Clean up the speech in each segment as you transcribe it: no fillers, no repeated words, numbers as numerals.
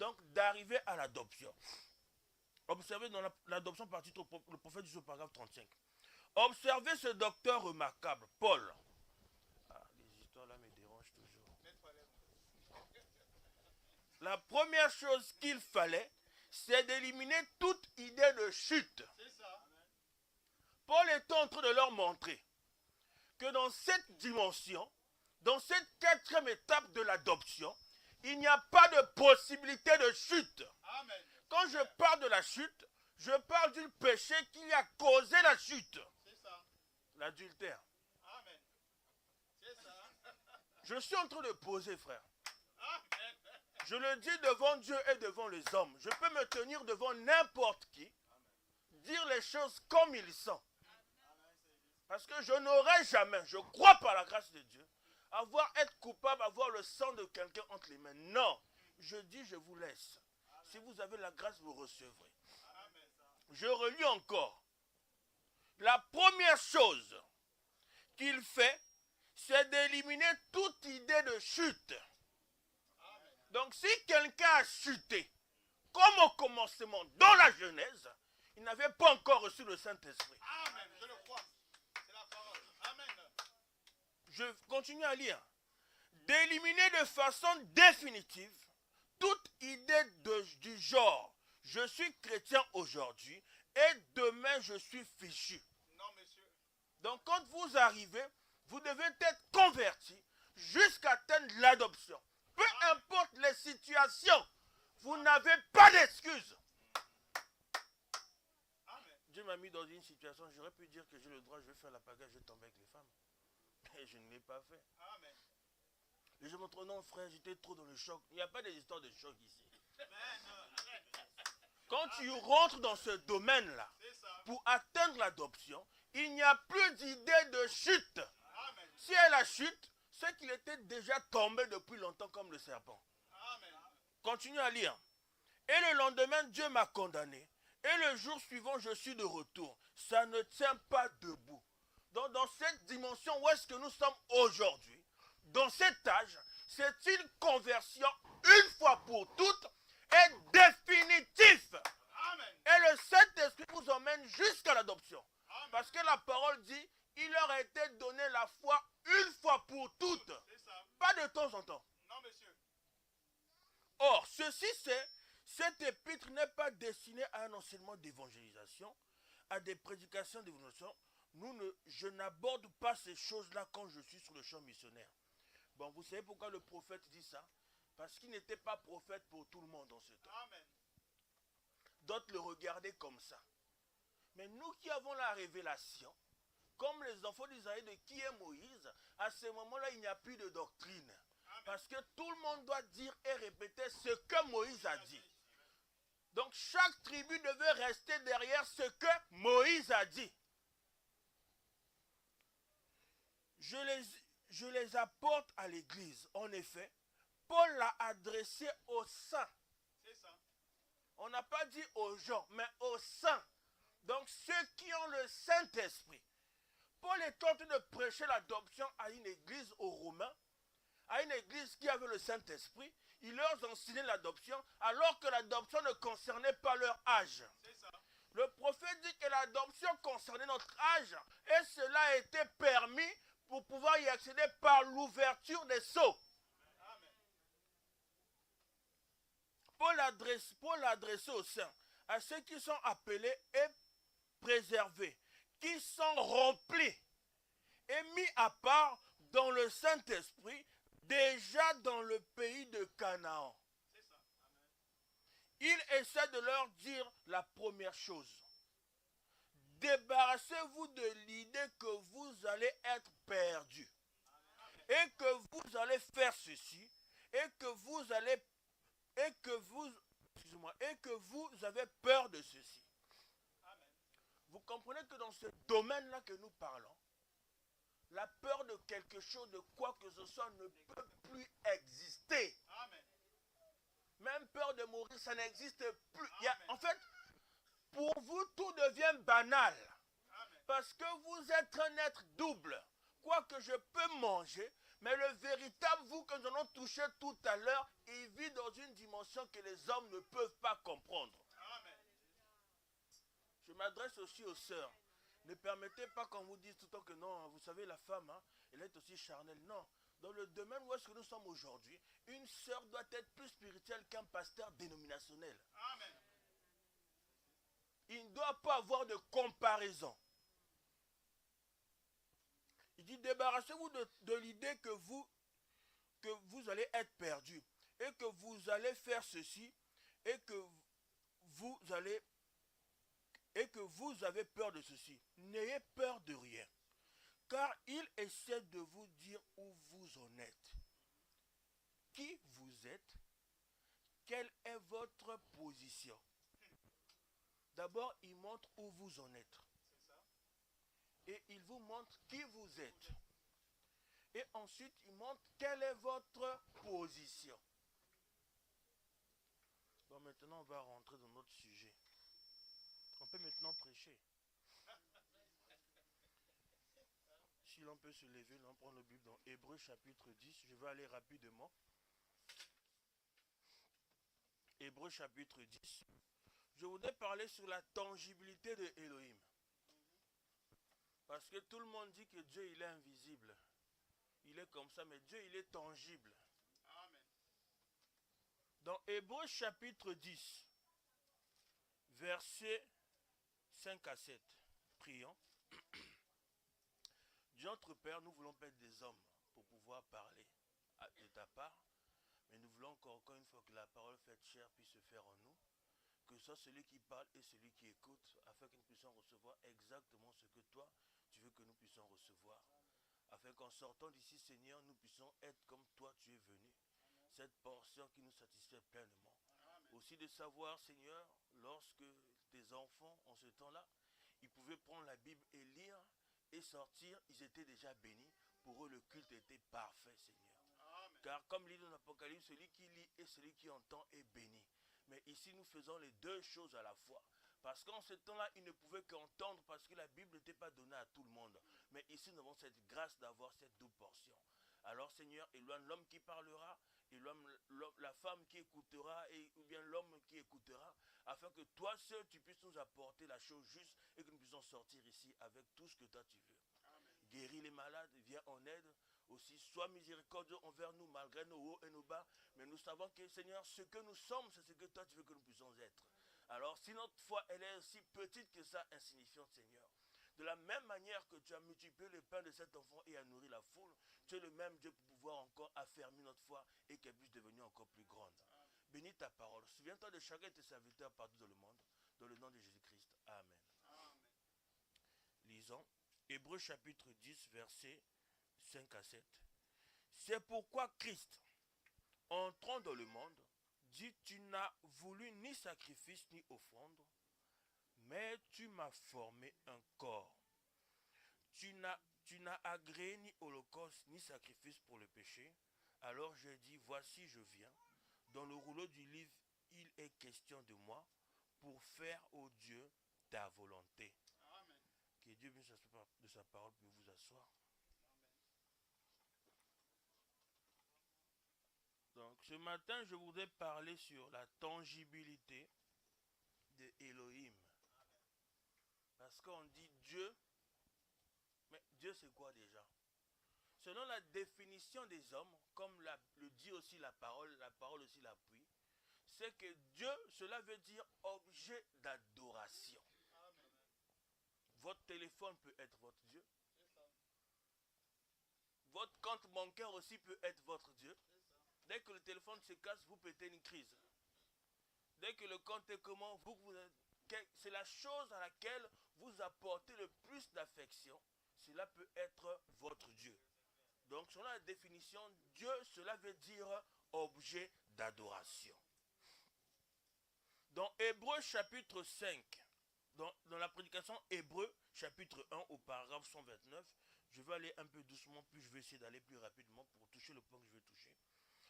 donc d'arriver à l'adoption. Observez dans l'adoption par titre, le prophète dit au paragraphe 35. Observez ce docteur remarquable, Paul. Ah, les histoires là me dérangent toujours. La première chose qu'il fallait, c'est d'éliminer toute idée de chute. Paul est en train de leur montrer que dans cette dimension, dans cette quatrième étape de l'adoption, il n'y a pas de possibilité de chute. Amen. Quand je parle de la chute, je parle du péché qui a causé la chute. C'est ça. L'adultère. Amen. C'est ça. Je suis en train de poser, frère. Amen. Je le dis devant Dieu et devant les hommes. Je peux me tenir devant n'importe qui, dire les choses comme ils sont. Parce que je n'aurai jamais, je crois par la grâce de Dieu, être coupable, avoir le sang de quelqu'un entre les mains. Non, je dis, je vous laisse. Si vous avez la grâce, vous recevrez. Je relis encore. La première chose qu'il fait, c'est d'éliminer toute idée de chute. Donc si quelqu'un a chuté, comme au commencement, dans la Genèse, il n'avait pas encore reçu le Saint-Esprit. Amen, je le crois. C'est la parole. Amen. Je continue à lire. D'éliminer de façon définitive toute idée du genre « je suis chrétien aujourd'hui et demain je suis fichu ». Non, monsieur. Donc quand vous arrivez, vous devez être converti jusqu'à atteindre l'adoption. Peu importe les situations, vous n'avez pas d'excuses. Dieu m'a mis dans une situation, j'aurais pu dire que j'ai le droit, je vais faire la pagaille, je vais tomber avec les femmes. Mais je ne l'ai pas fait. Amen. Les gens m'ont dit, non frère, j'étais trop dans le choc. Il n'y a pas d'histoire de choc ici. Quand tu rentres dans ce domaine-là, pour atteindre l'adoption, il n'y a plus d'idée de chute. Amen. Si elle a chute, c'est qu'il était déjà tombé depuis longtemps comme le serpent. Amen. Continue à lire. Et le lendemain, Dieu m'a condamné. Et le jour suivant, je suis de retour. Ça ne tient pas debout. Donc, dans cette dimension où est-ce que nous sommes aujourd'hui, dans cet âge, c'est une conversion une fois pour toutes et définitive. Amen. Et le Saint-Esprit vous emmène jusqu'à l'adoption. Amen. Parce que la parole dit, il leur a été donné la foi une fois pour toutes. C'est ça. Pas de temps en temps. Non, monsieur. Or, cette épître n'est pas destinée à un enseignement d'évangélisation, à des prédications d'évangélisation. Je n'aborde pas ces choses-là quand je suis sur le champ missionnaire. Bon, vous savez pourquoi le prophète dit ça? Parce qu'il n'était pas prophète pour tout le monde dans ce temps. Amen. D'autres le regardaient comme ça. Mais nous qui avons la révélation, comme les enfants d'Israël de qui est Moïse, à ce moment-là, il n'y a plus de doctrine. Amen. Parce que tout le monde doit dire et répéter ce que Moïse a dit. Donc chaque tribu devait rester derrière ce que Moïse a dit. Je les apporte à l'église. En effet, Paul l'a adressé aux saints. C'est ça. On n'a pas dit aux gens, mais aux saints. Donc ceux qui ont le Saint-Esprit. Paul est en train de prêcher l'adoption à une église aux Romains, à une église qui avait le Saint-Esprit. Il leur enseignait l'adoption, alors que l'adoption ne concernait pas leur âge. C'est ça. Le prophète dit que l'adoption concernait notre âge, et cela a été permis pour pouvoir y accéder par l'ouverture des sceaux. Amen. Paul l'a adressé aux saints, à ceux qui sont appelés et préservés, qui sont remplis et mis à part dans le Saint-Esprit, déjà dans le pays de Canaan. C'est ça. Amen. Il essaie de leur dire la première chose. Débarrassez-vous de l'idée que vous allez être perdus. Et que vous allez faire ceci. Et que vous allez... Et que vous avez peur de ceci. Amen. Vous comprenez que dans ce domaine-là que nous parlons, la peur de quelque chose, de quoi que ce soit, ne peut plus exister. Amen. Même peur de mourir, ça n'existe plus. En fait, pour vous, tout devient banal. Amen. Parce que vous êtes un être double. Quoique je peux manger, Mais le véritable vous que nous allons toucher tout à l'heure, il vit dans une dimension que les hommes ne peuvent pas comprendre. Amen. Je m'adresse aussi aux sœurs. Ne permettez pas qu'on vous dise tout le temps que non, vous savez, la femme, hein, elle est aussi charnelle. Non. Dans le domaine où est-ce que nous sommes aujourd'hui, une sœur doit être plus spirituelle qu'un pasteur dénominationnel. Amen. Il ne doit pas avoir de comparaison. Il dit, débarrassez-vous de l'idée que vous allez être perdu et que vous allez faire ceci et que vous avez peur de ceci. N'ayez peur de rien, car il essaie de vous dire où vous en êtes, qui vous êtes, quelle est votre position. D'abord, il montre où vous en êtes. Et il vous montre qui vous êtes. Et ensuite, il montre quelle est votre position. Bon, maintenant, on va rentrer dans notre sujet. On peut maintenant prêcher. Si l'on peut se lever, l'on prend le Bible dans Hébreux chapitre 10. Je vais aller rapidement. Hébreux chapitre 10. Je voudrais parler sur la tangibilité de Elohim. Parce que tout le monde dit que Dieu, il est invisible. Il est comme ça, mais Dieu, il est tangible. Amen. Dans Hébreux chapitre 10, versets 5 à 7, prions. Dieu notre Père, nous voulons pas être des hommes pour pouvoir parler de ta part, mais nous voulons encore une fois que la parole faite chair puisse se faire en nous, que ce soit celui qui parle et celui qui écoute, afin que nous puissions recevoir exactement ce que toi, tu veux que nous puissions recevoir. Afin qu'en sortant d'ici, Seigneur, nous puissions être comme toi tu es venu. Cette portion qui nous satisfait pleinement. Amen. Aussi de savoir, Seigneur, lorsque tes enfants, en ce temps-là, ils pouvaient prendre la Bible et lire et sortir, ils étaient déjà bénis. Pour eux, le culte était parfait, Seigneur. Amen. Car comme il dit dans l'Apocalypse, celui qui lit et celui qui entend est béni. Mais ici, nous faisons les deux choses à la fois. Parce qu'en ce temps-là, ils ne pouvaient qu'entendre parce que la Bible n'était pas donnée à tout le monde. Mais ici, nous avons cette grâce d'avoir cette double portion. Alors, Seigneur, éloigne l'homme qui parlera, éloigne la femme qui écoutera, ou bien l'homme qui écoutera, afin que toi seul, tu puisses nous apporter la chose juste et que nous puissions sortir ici avec tout ce que toi tu veux. Amen. Guéris les malades, viens en aide. Aussi, sois miséricordieux envers nous malgré nos hauts et nos bas. Mais nous savons que, Seigneur, ce que nous sommes, c'est ce que toi tu veux que nous puissions être. Alors, si notre foi, elle est aussi petite que ça, insignifiante, Seigneur. De la même manière que tu as multiplié le pain de cet enfant et a nourri la foule, tu es le même Dieu pour pouvoir encore affermir notre foi et qu'elle puisse devenir encore plus grande. Bénis ta parole. Souviens-toi de chacun de tes serviteurs partout dans le monde. Dans le nom de Jésus-Christ. Amen. Amen. Lisons Hébreux chapitre 10, versets 5 à 7. C'est pourquoi Christ, entrant dans le monde, dit, tu n'as voulu ni sacrifice ni offrande, mais tu m'as formé un corps. Tu n'as agréé ni holocauste ni sacrifice pour le péché. Alors j'ai dit, voici je viens. Dans le rouleau du livre, il est question de moi pour faire, ô Dieu, ta volonté. Amen. Que Dieu bénisse de sa parole pour vous asseoir. Donc ce matin, je voudrais parler sur la tangibilité de Elohim. Parce qu'on dit Dieu, mais Dieu c'est quoi déjà? Selon la définition des hommes, comme le dit aussi la parole aussi l'appuie, c'est que Dieu, cela veut dire objet d'adoration. Amen. Votre téléphone peut être votre Dieu. Votre compte bancaire aussi peut être votre Dieu. Dès que le téléphone se casse, vous pétez une crise. Dès que le compte est comment, c'est la chose à laquelle vous apportez le plus d'affection. Cela peut être votre Dieu. Donc, selon la définition, Dieu, cela veut dire objet d'adoration. Dans Hébreux chapitre 5, dans la prédication Hébreux chapitre 1 au paragraphe 129, je vais aller un peu doucement, puis je vais essayer d'aller plus rapidement pour toucher le point que je veux toucher.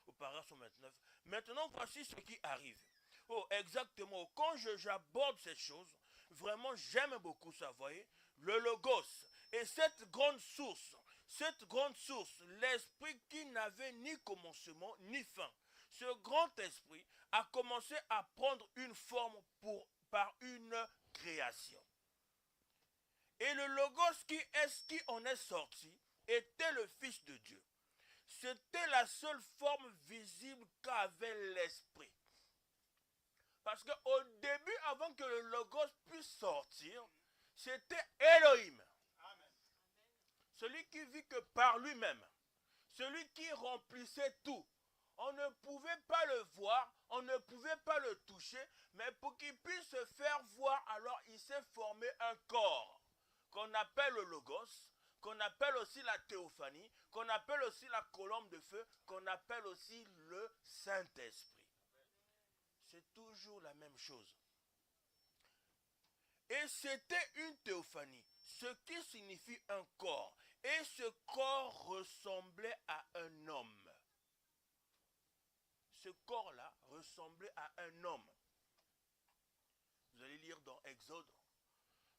Au paragraphe 129. Maintenant, voici ce qui arrive. Oh, exactement. Quand j'aborde ces choses, vraiment, j'aime beaucoup ça, voyez. Le Logos et cette grande source, cette grande source, l'esprit qui n'avait ni commencement ni fin, ce grand esprit a commencé à prendre une forme par une création. Et le Logos qui en est sorti était le Fils de Dieu. C'était la seule forme visible qu'avait l'esprit. Parce qu'au début, avant que le Logos puisse sortir, c'était Elohim. Amen. Celui qui vit que par lui-même. Celui qui remplissait tout. On ne pouvait pas le voir, on ne pouvait pas le toucher, mais pour qu'il puisse se faire voir, alors il s'est formé un corps qu'on appelle le Logos, qu'on appelle aussi la théophanie, qu'on appelle aussi la colombe de feu, qu'on appelle aussi le Saint-Esprit. C'est toujours la même chose. Et c'était une théophanie, ce qui signifie un corps. Et ce corps ressemblait à un homme. Ce corps-là ressemblait à un homme. Vous allez lire dans Exode.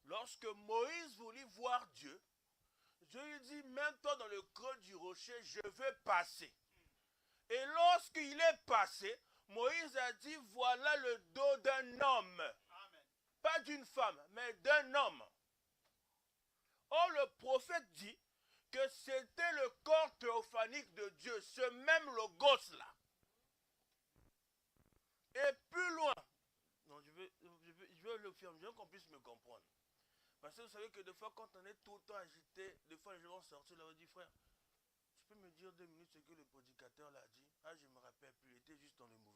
Lorsque Moïse voulut voir Dieu, Dieu lui dit, mets-toi dans le creux du rocher, je vais passer. Et lorsqu'il est passé, Moïse a dit, voilà le dos d'un homme. Amen. Pas d'une femme, mais d'un homme. Or, le prophète dit que c'était le corps théophanique de Dieu, ce même Logos-là. Et plus loin, non, je vais le faire, je veux qu'on puisse me comprendre. Parce que vous savez que des fois, quand on est tout le temps agité, des fois les gens vont sortir là, on dit, frère, tu peux me dire 2 minutes ce que le prédicateur l'a dit? Ah, je ne me rappelle plus, il était juste dans le mouvement.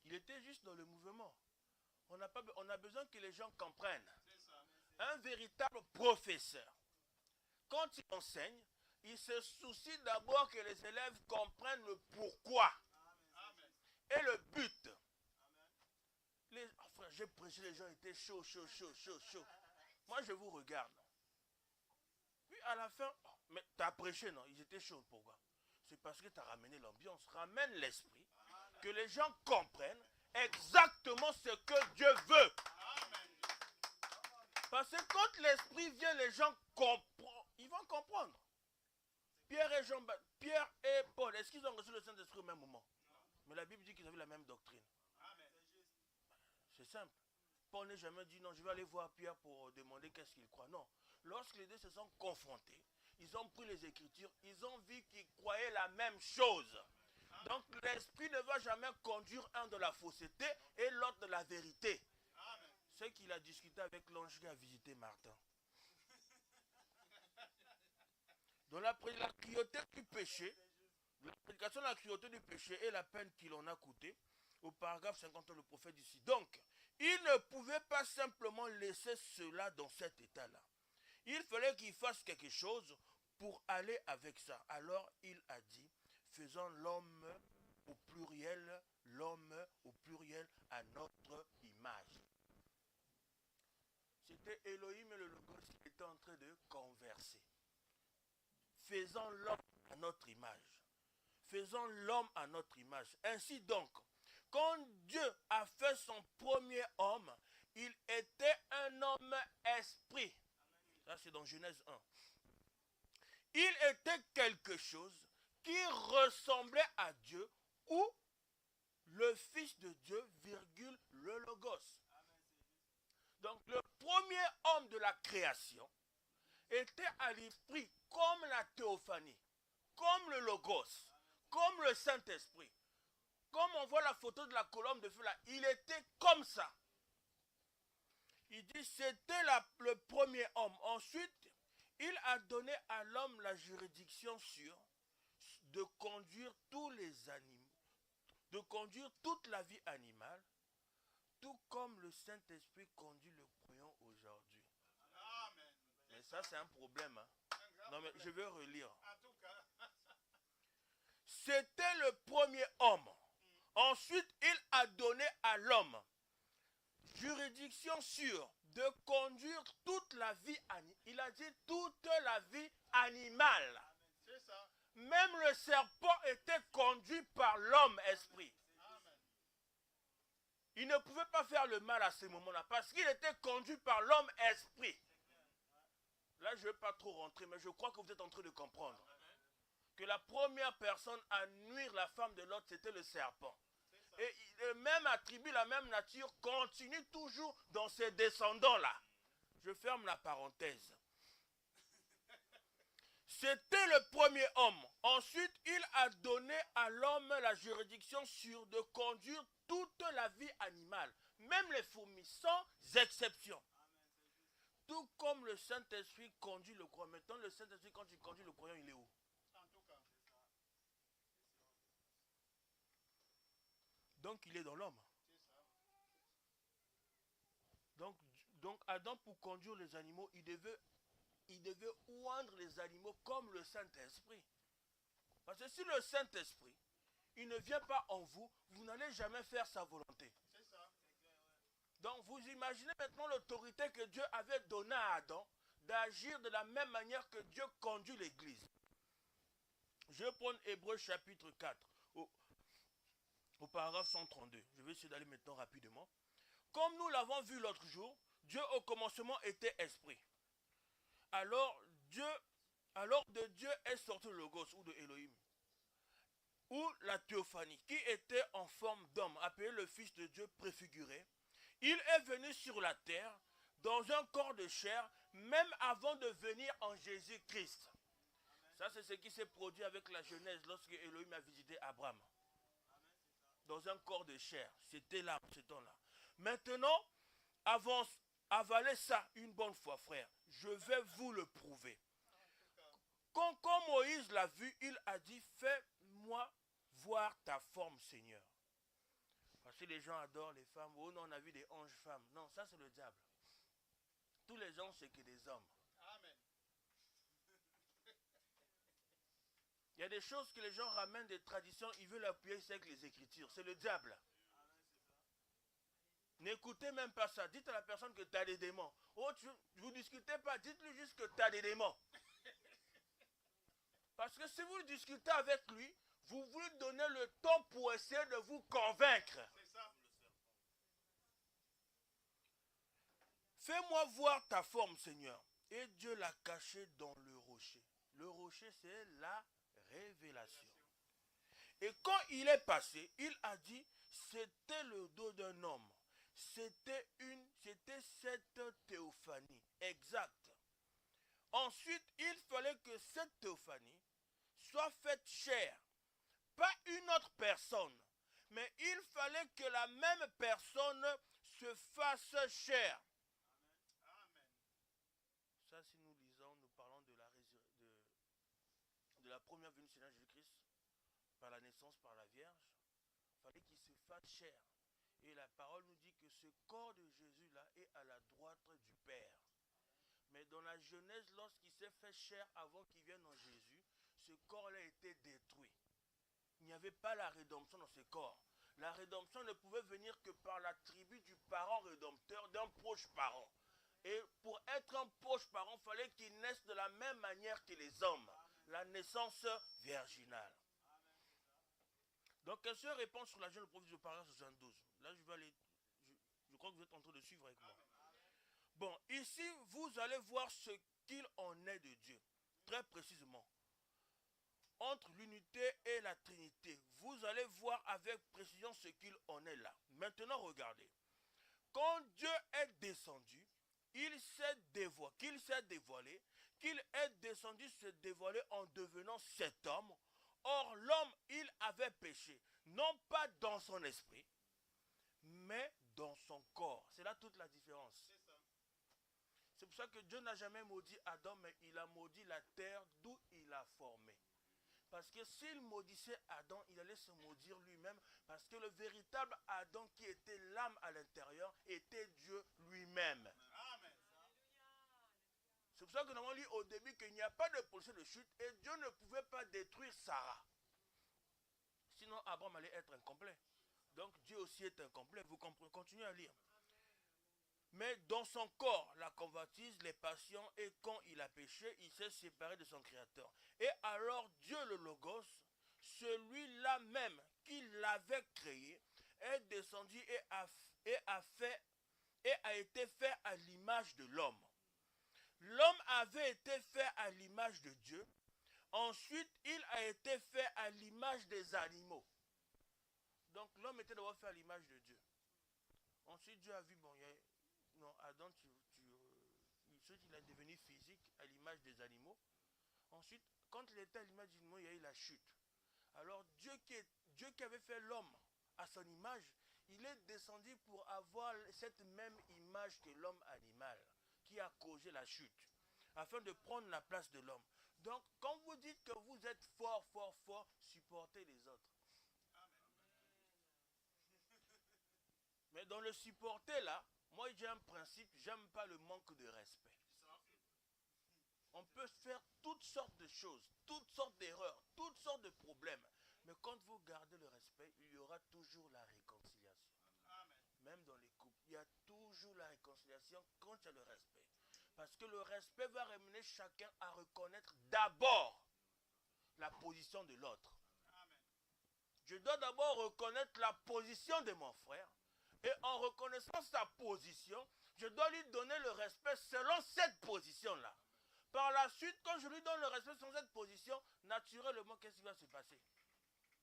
Il était juste dans le mouvement. On a besoin que les gens comprennent. Un véritable professeur, quand il enseigne, il se soucie d'abord que les élèves comprennent le pourquoi. Amen. Et le but. Frère, j'ai prêché, les gens étaient chauds. Moi, je vous regarde. Puis à la fin, mais tu as prêché, non? Ils étaient chauds, pourquoi? C'est parce que tu as ramené l'ambiance. Ramène l'esprit, que les gens comprennent exactement ce que Dieu veut. Amen. Parce que quand l'esprit vient, les gens comprennent. Ils vont comprendre. Pierre et Paul, est-ce qu'ils ont reçu le Saint-Esprit au même moment? Mais la Bible dit qu'ils avaient la même doctrine. Amen. C'est simple. Paul n'a jamais dit non, je vais aller voir Pierre pour demander qu'est-ce qu'il croit. Non. Lorsque les deux se sont confrontés, ils ont pris les Écritures, ils ont vu qu'ils croyaient la même chose. Donc l'esprit ne va jamais conduire un de la fausseté et l'autre de la vérité. Amen. C'est qu'il a discuté avec l'ange qui a visité Martin. Dans la cruauté du péché, la prédication de la cruauté du péché et la peine qu'il en a coûté, au paragraphe 50, le prophète dit ici. Donc, il ne pouvait pas simplement laisser cela dans cet état-là. Il fallait qu'il fasse quelque chose pour aller avec ça. Alors, il a dit, faisons l'homme au pluriel à notre image. C'était Elohim et le Logos qui étaient en train de converser. Faisons l'homme à notre image. Faisons l'homme à notre image. Ainsi donc, quand Dieu a fait son premier homme, il était un homme esprit. Ça, c'est dans Genèse 1. Il était quelque chose qui ressemblait à Dieu ou le Fils de Dieu, virgule, le Logos. Donc, le premier homme de la création était à l'esprit comme la théophanie, comme le Logos, comme le Saint-Esprit. Comme on voit la photo de la colombe de feu là, il était comme ça. Il dit c'était le premier homme. Ensuite, il a donné à l'homme la juridiction sûre de conduire tous les animaux, de conduire toute la vie animale, tout comme le Saint-Esprit conduit le croyant aujourd'hui. Amen. Mais ça, c'est un problème. Hein? Non, mais je vais relire. En tout cas. C'était le premier homme. Ensuite, il a donné à l'homme juridiction sûre de conduire toute la vie animale. Il a dit toute la vie animale. C'est ça. Même le serpent était conduit par l'homme esprit. Amen. Il ne pouvait pas faire le mal à ce moment-là parce qu'il était conduit par l'homme esprit. Là, je ne vais pas trop rentrer, mais je crois que vous êtes en train de comprendre. Que la première personne à nuire la femme de l'autre, c'était le serpent. Et le même attribut, la même nature, continue toujours dans ses descendants-là. Je ferme la parenthèse. C'était le premier homme. Ensuite, il a donné à l'homme la juridiction de conduire toute la vie animale, même les fourmis, sans exception. Tout comme le Saint-Esprit conduit le croyant. Maintenant, le Saint-Esprit, quand il conduit le croyant, il est où? Donc, il est dans l'homme. Donc, Adam, pour conduire les animaux, il devait oindre les animaux comme le Saint-Esprit. Parce que si le Saint-Esprit, il ne vient pas en vous, vous n'allez jamais faire sa volonté. Donc vous imaginez maintenant l'autorité que Dieu avait donnée à Adam d'agir de la même manière que Dieu conduit l'Église. Je vais prendre Hébreux chapitre 4, au paragraphe 132. Je vais essayer d'aller maintenant rapidement. Comme nous l'avons vu l'autre jour, Dieu au commencement était esprit. Alors de Dieu est sorti le Logos ou de Elohim, ou la théophanie, qui était en forme d'homme, appelé le Fils de Dieu préfiguré. Il est venu sur la terre dans un corps de chair, même avant de venir en Jésus-Christ. Ça, c'est ce qui s'est produit avec la Genèse lorsque Elohim a visité Abraham. Dans un corps de chair. C'était là, ce temps-là. Maintenant, avalez ça une bonne fois, frère. Je vais vous le prouver. Quand Moïse l'a vu, il a dit, fais-moi voir ta forme, Seigneur. Parce que les gens adorent les femmes. Oh non, on a vu des anges femmes. Non, ça c'est le diable. Tous les gens, c'est que des hommes. Amen. Il y a des choses que les gens ramènent des traditions, ils veulent appuyer avec les Écritures. C'est le diable. N'écoutez même pas ça. Dites à la personne que tu as des démons. Oh, vous ne discutez pas. Dites-lui juste que tu as des démons. Parce que si vous discutez avec lui, vous lui donnez le temps pour essayer de vous convaincre. C'est ça. Fais-moi voir ta forme, Seigneur. Et Dieu l'a caché dans le rocher. Le rocher, c'est la révélation. Et quand il est passé, il a dit, c'était le dos d'un homme. C'était cette théophanie. Exact. Ensuite, il fallait que cette théophanie soit faite chair. Pas une autre personne. Mais il fallait que la même personne se fasse chair. Amen. Ça, si nous lisons, nous parlons de la première venue du Seigneur Jésus-Christ par la naissance par la Vierge. Il fallait qu'il se fasse chair. Et la parole nous dit que ce corps de Jésus-là est à la droite du Père. Mais dans la Genèse, lorsqu'il s'est fait chair avant qu'il vienne en Jésus, ce corps-là a été détruit. Il n'y avait pas la rédemption dans ce corps. La rédemption ne pouvait venir que par la tribu du parent rédempteur, d'un proche parent. Et pour être un proche parent, il fallait qu'il naisse de la même manière que les hommes. La naissance virginale. Donc, quelle réponse sur la jeune prophète du paragraphe 72? Là, je vais aller. Je crois que vous êtes en train de suivre avec moi. Bon, ici, vous allez voir ce qu'il en est de Dieu. Très précisément. Entre l'unité et la Trinité. Vous allez voir avec précision ce qu'il en est là. Maintenant, regardez. Quand Dieu est descendu, qu'il s'est dévoilé, qu'il est descendu se dévoiler en devenant cet homme. Or, l'homme, il avait péché, non pas dans son esprit, mais dans son corps. C'est là toute la différence. C'est pour ça que Dieu n'a jamais maudit Adam, mais il a maudit la terre d'où il a formé. Parce que s'il maudissait Adam, il allait se maudire lui-même, parce que le véritable Adam qui était l'âme à l'intérieur était Dieu lui-même. C'est pour ça que nous avons lu au début qu'il n'y a pas de procès de chute et Dieu ne pouvait pas détruire Sarah. Sinon, Abraham allait être incomplet. Donc, Dieu aussi est incomplet. Vous comprenez? Continuez à lire. Mais dans son corps, la convoitise, les passions, et quand il a péché, il s'est séparé de son Créateur. Et alors, Dieu le Logos, celui-là même qui l'avait créé, est descendu et a été fait à l'image de l'homme. L'homme avait été fait à l'image de Dieu. Ensuite, il a été fait à l'image des animaux. Donc l'homme était d'abord fait à l'image de Dieu. Ensuite, Dieu a vu, bon, non, Adam, ensuite il est devenu physique à l'image des animaux. Ensuite, quand il était à l'image des animaux, il y a eu la chute. Alors Dieu qui avait fait l'homme à son image, il est descendu pour avoir cette même image que l'homme animal qui a causé la chute, afin de prendre la place de l'homme. Donc, quand vous dites que vous êtes fort, fort, fort, supportez les autres. Mais dans le supporter là, moi j'ai un principe, j'aime pas le manque de respect. On peut faire toutes sortes de choses, toutes sortes d'erreurs, toutes sortes de problèmes. Mais quand vous gardez le respect, il y aura toujours la réconciliation. Même dans les couples, il y a toujours la réconciliation quand il y a le respect. Parce que le respect va ramener chacun à reconnaître d'abord la position de l'autre. Je dois d'abord reconnaître la position de mon frère. Et en reconnaissant sa position, je dois lui donner le respect selon cette position-là. Par la suite, quand je lui donne le respect selon cette position, naturellement, qu'est-ce qui va se passer?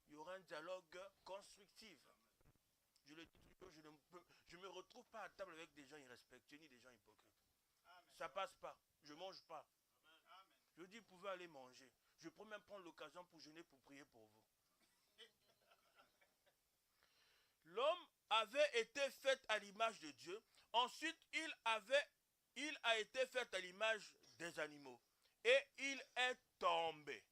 Il y aura un dialogue constructif. Je le dis toujours, je ne me retrouve pas à table avec des gens irrespectueux ni des gens hypocrites. Ça passe pas. Je ne mange pas. Je dis, vous pouvez aller manger. Je peux même prendre l'occasion pour jeûner, pour prier pour vous. L'homme avait été fait à l'image de Dieu. Ensuite, il a été fait à l'image des animaux. Et il est tombé.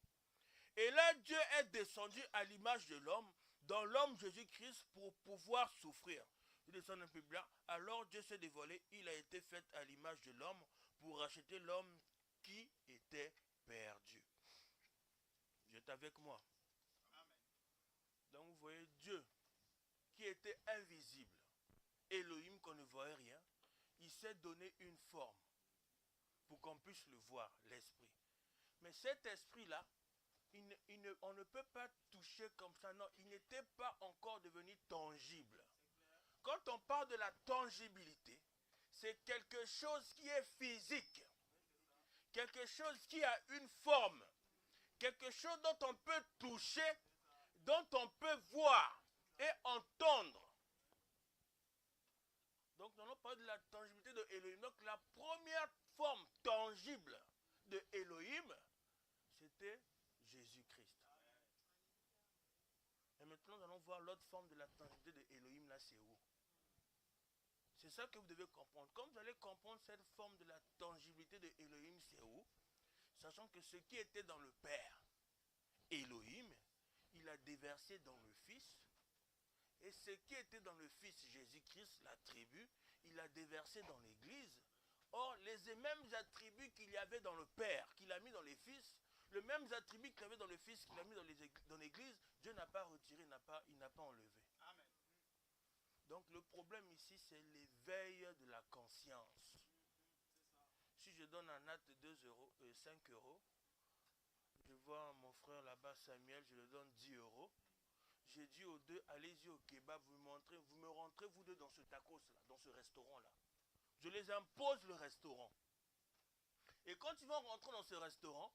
Et là, Dieu est descendu à l'image de l'homme, dans l'homme Jésus-Christ, pour pouvoir souffrir. Il descend un peu blanc. Alors Dieu s'est dévoilé. Il a été fait à l'image de l'homme pour racheter l'homme qui était perdu. Vous êtes avec moi? Donc vous voyez, Dieu qui était invisible, Elohim qu'on ne voyait rien, il s'est donné une forme pour qu'on puisse le voir, l'esprit. Mais cet esprit-là, on ne peut pas toucher comme ça, non, il n'était pas encore devenu tangible. Quand on parle de la tangibilité, c'est quelque chose qui est physique, quelque chose qui a une forme, quelque chose dont on peut toucher, dont on peut voir et entendre. Donc nous allons parler de la tangibilité de Elohim. Donc la première forme tangible de Elohim, c'était Jésus-Christ. Et maintenant nous allons voir l'autre forme de la tangibilité de Elohim, là c'est où? C'est ça que vous devez comprendre. Quand vous allez comprendre cette forme de la tangibilité de Elohim, c'est où? Sachant que ce qui était dans le Père, Elohim, il a déversé dans le Fils. Et ce qui était dans le Fils Jésus-Christ, l'attribut, il a déversé dans l'Église. Or, les mêmes attributs qu'il y avait dans le Père, qu'il a mis dans les Fils, les mêmes attributs qu'il y avait dans le Fils, qu'il a mis dans l'Église, Dieu n'a pas retiré, il n'a pas enlevé. Amen. Donc le problème ici, c'est l'éveil de la conscience. Si je donne un acte de 5 euros, je vois mon frère là-bas, Samuel, je lui donne 10 euros. J'ai dit aux deux, allez-y au kebab, vous me rentrez vous deux dans ce tacos-là, dans ce restaurant-là. Je les impose le restaurant. Et quand ils vont rentrer dans ce restaurant,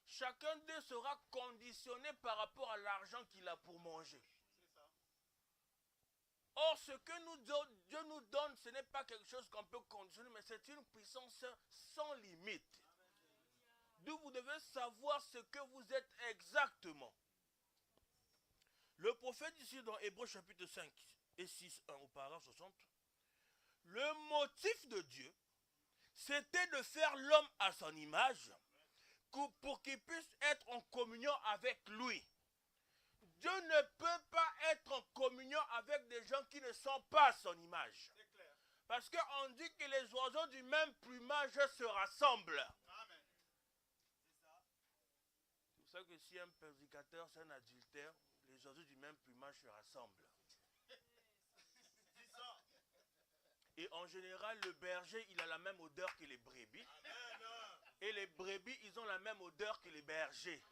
chacun d'eux sera conditionné par rapport à l'argent qu'il a pour manger. Or, ce que Dieu nous donne, ce n'est pas quelque chose qu'on peut conditionner, mais c'est une puissance sans limite. D'où vous devez savoir ce que vous êtes exactement. Le prophète ici dans Hébreux chapitre 5 et 6, 1 au paragraphe 60, le motif de Dieu, c'était de faire l'homme à son image pour qu'il puisse être en communion avec lui. Dieu ne peut pas être en communion avec des gens qui ne sont pas à son image. Parce qu'on dit que les oiseaux du même plumage se rassemblent. Amen. C'est pour ça que si un prédicateur, c'est un adultère, les oiseaux du même plumage se rassemblent. Et en général, le berger, il a la même odeur que les brebis. Et les brebis, ils ont la même odeur que les bergers.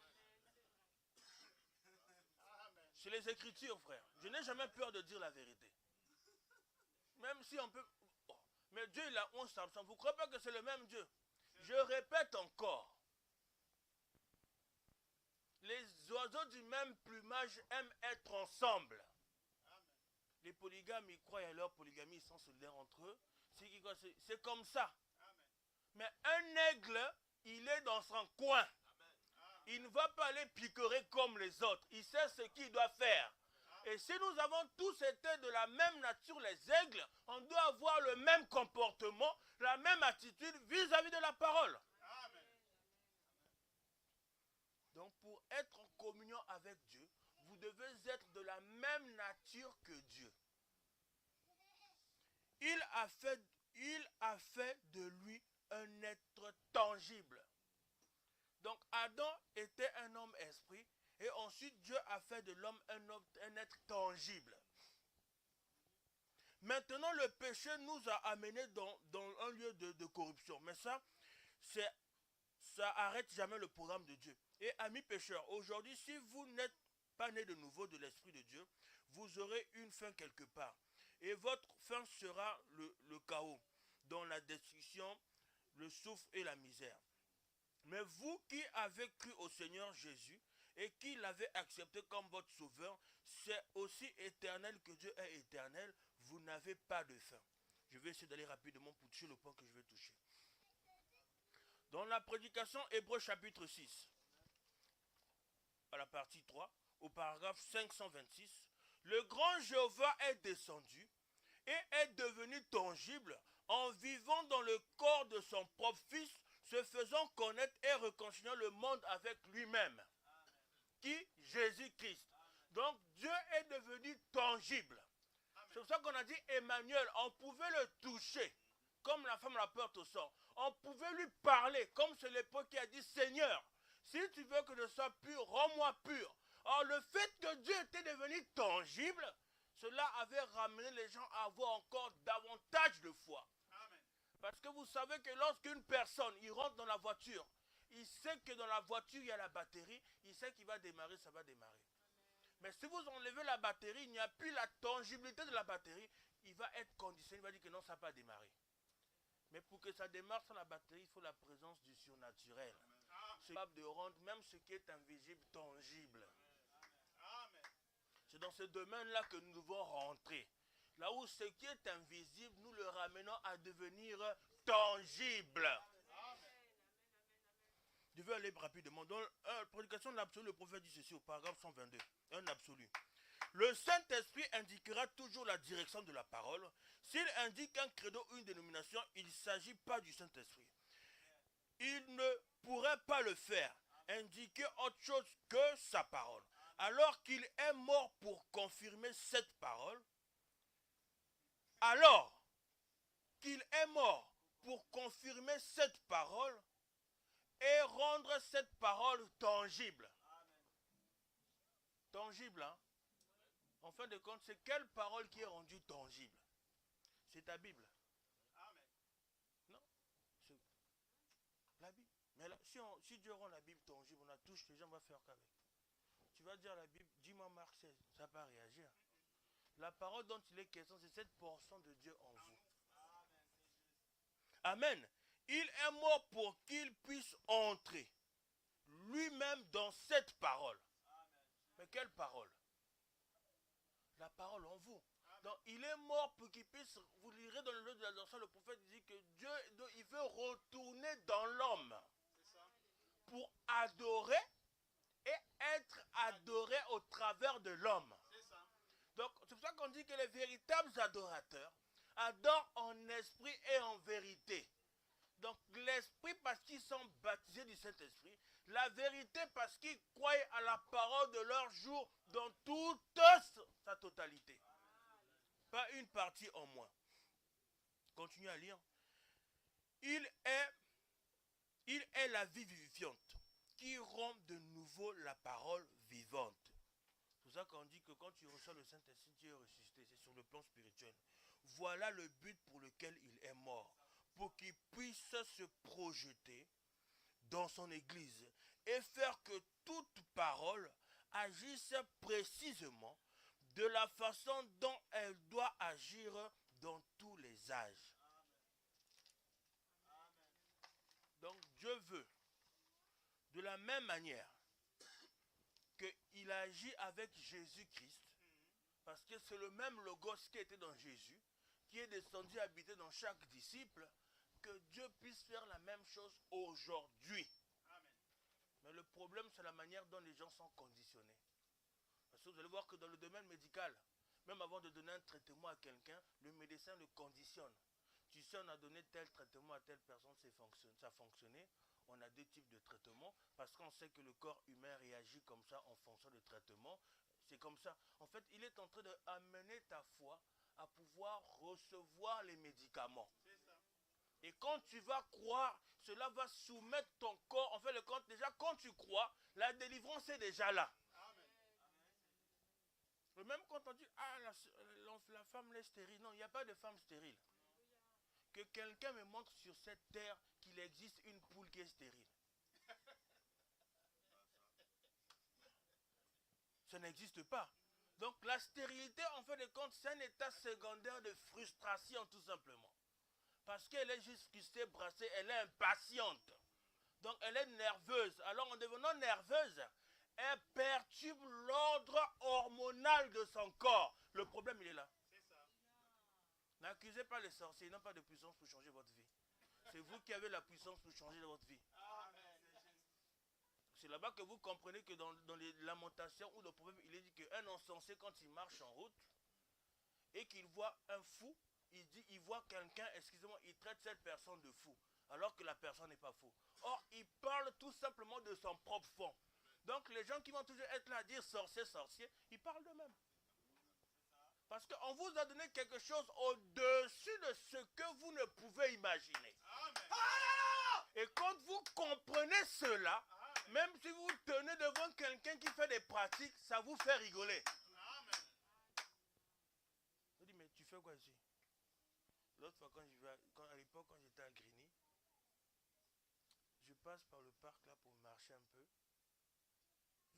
C'est les Écritures, frère. Je n'ai jamais peur de dire la vérité. Même si on peut... Oh. Mais Dieu, il a 11 absents. Vous ne croyez pas que c'est le même Dieu? Je répète encore. Les oiseaux du même plumage aiment être ensemble. Les polygames, ils croient à leur polygamie, ils sont solidaires entre eux. C'est comme ça. Mais un aigle, il est dans son coin. Il ne va pas aller picorer comme les autres. Il sait ce qu'il doit faire. Et si nous avons tous été de la même nature, les aigles, on doit avoir le même comportement, la même attitude vis-à-vis de la parole. Donc pour être en communion avec Dieu, vous devez être de la même nature que Dieu. Il a fait de lui un être tangible. Donc Adam était un homme esprit et ensuite Dieu a fait de l'homme un être tangible. Maintenant le péché nous a amenés dans un lieu de corruption. Mais ça arrête jamais le programme de Dieu. Et amis pécheurs, aujourd'hui si vous n'êtes pas nés de nouveau de l'Esprit de Dieu, vous aurez une fin quelque part. Et votre fin sera le chaos, dans la destruction, le souffle et la misère. Mais vous qui avez cru au Seigneur Jésus et qui l'avez accepté comme votre sauveur, c'est aussi éternel que Dieu est éternel, vous n'avez pas de fin. Je vais essayer d'aller rapidement pour toucher le point que je vais toucher. Dans la prédication Hébreux chapitre 6, à la partie 3, au paragraphe 526, le grand Jéhovah est descendu et est devenu tangible en vivant dans le corps de son propre Fils, se faisant connaître et réconciliant le monde avec lui-même. Qui? Jésus-Christ. Donc Dieu est devenu tangible. C'est pour ça qu'on a dit Emmanuel, on pouvait le toucher, comme la femme la porte au sang. On pouvait lui parler, comme c'est l'époque qui a dit Seigneur, si tu veux que je sois pur, rends-moi pur. Or le fait que Dieu était devenu tangible, cela avait ramené les gens à avoir encore davantage de foi. Parce que vous savez que lorsqu'une personne il rentre dans la voiture, il sait que dans la voiture il y a la batterie, il sait qu'il va démarrer, ça va démarrer. Mais si vous enlevez la batterie, il n'y a plus la tangibilité de la batterie, il va être conditionné, il va dire que non, ça n'a pas démarré. Mais pour que ça démarre sans la batterie, il faut la présence du surnaturel. C'est capable de rendre même ce qui est invisible tangible. C'est dans ce domaine-là que nous devons rentrer. Là où ce qui est invisible, nous le ramenons à devenir tangible. Je vais aller rapidement. Dans la prédication de l'absolu, le prophète dit ceci au paragraphe 122. Un absolu. Le Saint-Esprit indiquera toujours la direction de la parole. S'il indique un credo ou une dénomination, il ne s'agit pas du Saint-Esprit. Il ne pourrait pas le faire, indiquer autre chose que sa parole. Alors qu'il est mort pour confirmer cette parole, et rendre cette parole tangible. Tangible, hein? En fin de compte, c'est quelle parole qui est rendue tangible? C'est ta Bible. Non, c'est la Bible. Mais là, si Dieu rend la Bible tangible, on la touche, les gens vont faire qu'avec. Tu vas dire à la Bible, dis-moi Marc 16, ça va pas réagir. La parole dont il est question, c'est cette portion de Dieu en vous. Amen. Il est mort pour qu'il puisse entrer lui-même dans cette parole. Mais quelle parole? La parole en vous. Donc il est mort pour qu'il puisse, vous lirez dans le livre de l'Adoration, le prophète dit que Dieu, il veut retourner dans l'homme pour adorer et être adoré au travers de l'homme. Donc c'est pour ça qu'on dit que les véritables adorateurs adorent en esprit et en vérité. Donc l'esprit parce qu'ils sont baptisés du Saint-Esprit, la vérité parce qu'ils croient à la parole de leur jour dans toute sa totalité. Pas une partie en moins. Continuez à lire. Il est la vie vivifiante qui rend de nouveau la parole vivante. C'est pour ça qu'on dit que quand tu reçois le Saint-Esprit, tu es ressuscité. C'est sur le plan spirituel. Voilà le but pour lequel il est mort. Pour qu'il puisse se projeter dans son église et faire que toute parole agisse précisément de la façon dont elle doit agir dans tous les âges. Donc Je veux, de la même manière qu'il agit avec Jésus-Christ, parce que c'est le même logos qui était dans Jésus, qui est descendu habiter dans chaque disciple, que Dieu puisse faire la même chose aujourd'hui. Mais le problème, c'est la manière dont les gens sont conditionnés. Parce que vous allez voir que dans le domaine médical, même avant de donner un traitement à quelqu'un, le médecin le conditionne. Tu sais, on a donné tel traitement à telle personne, ça a fonctionné. On a deux types de traitements, parce qu'on sait que le corps humain réagit comme ça en fonction du traitement. C'est comme ça. En fait, il est en train d'amener ta foi à pouvoir recevoir les médicaments. Et quand tu vas croire, cela va soumettre ton corps. En fait, déjà, quand tu crois, la délivrance est déjà là. Et même quand on dit, ah, la femme est stérile. Non, il n'y a pas de femme stérile. Que quelqu'un me montre sur cette terre qu'il existe une poule qui est stérile. Ça n'existe pas. Donc la stérilité, en fait de compte, c'est un état secondaire de frustration tout simplement. Parce qu'elle est juste frustrée, brassée, elle est impatiente. Donc elle est nerveuse. Alors en devenant nerveuse, elle perturbe l'ordre hormonal de son corps. Le problème, il est là. N'accusez pas les sorciers, ils n'ont pas de puissance pour changer votre vie. C'est vous qui avez la puissance pour changer votre vie. C'est là-bas que vous comprenez que dans les lamentations ou le proverbe, il est dit qu'un insensé, quand il marche en route et qu'il voit un fou, il voit quelqu'un, excusez-moi, il traite cette personne de fou, alors que la personne n'est pas fou. Or, il parle tout simplement de son propre fond. Donc, les gens qui vont toujours être là à dire sorcier, sorcier, ils parlent d'eux-mêmes. Parce qu'on vous a donné quelque chose au-dessus de ce que vous ne pouvez imaginer. Et quand vous comprenez cela, même si vous tenez devant quelqu'un qui fait des pratiques, ça vous fait rigoler. Je dis, mais tu fais quoi ici? L'autre fois, à l'époque, quand j'étais à Grigny, je passe par le parc là pour marcher un peu.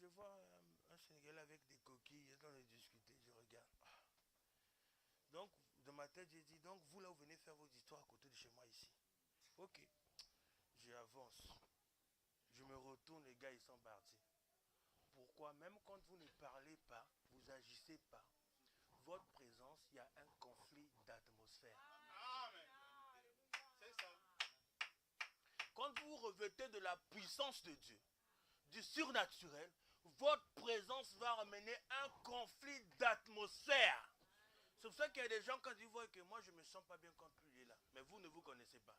Je vois un Sénégalais avec des coquilles, dans les discuter, je regarde. Donc, dans ma tête, j'ai dit, donc vous là, vous venez faire vos histoires à côté de chez moi ici. Ok, j'avance. Je me retourne, les gars, ils sont partis. Pourquoi? Même quand vous ne parlez pas, vous n'agissez pas, votre présence, il y a un conflit d'atmosphère. C'est ça. Quand vous revêtez de la puissance de Dieu, du surnaturel, votre présence va amener un conflit d'atmosphère. C'est pour ça qu'il y a des gens, quand ils voient que moi je ne me sens pas bien quand lui est là, mais vous ne vous connaissez pas.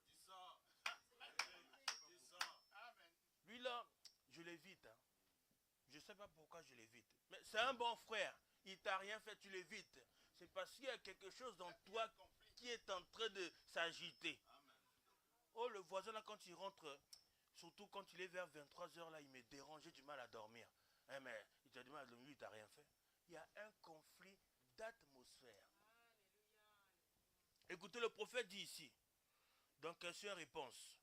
Lui là, je l'évite. Hein. Je ne sais pas pourquoi je l'évite. Mais c'est un bon frère. Il ne t'a rien fait, tu l'évites. C'est parce qu'il y a quelque chose dans toi qui est en train de s'agiter. Oh, le voisin là, quand il rentre, surtout quand il est vers 23h là, il me dérange, j'ai du mal à dormir. Eh, mais il t'a du mal à dormir, il t'a rien fait. Il y a un conflit d'atmosphère. Écoutez, le prophète dit ici, dans question et réponse.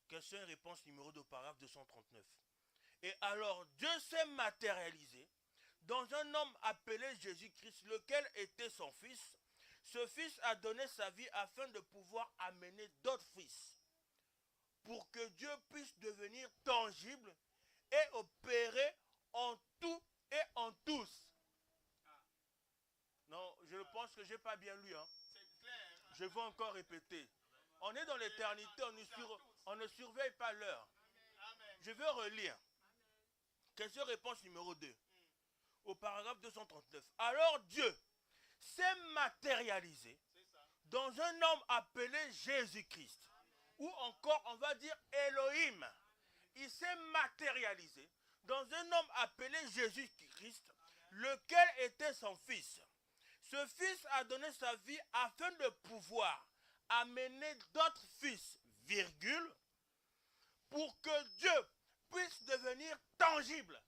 Question et réponse numéro 2, paragraphe 239. Et alors, Dieu s'est matérialisé dans un homme appelé Jésus-Christ, lequel était son fils. Ce fils a donné sa vie afin de pouvoir amener d'autres fils, pour que Dieu puisse devenir tangible et opérer en tout et en tous. Non, je pense que je n'ai pas bien lu. Hein. Je vais encore répéter. On est dans l'éternité, on ne surveille pas l'heure. Je vais relire. Question-réponse numéro 2. Au paragraphe 239. Alors Dieu s'est matérialisé dans un homme appelé Jésus-Christ. Ou encore, on va dire Elohim. Il s'est matérialisé dans un homme appelé Jésus-Christ, lequel était son fils. Ce fils a donné sa vie afin de pouvoir amener d'autres fils, virgule, pour que Dieu puisse devenir tangible.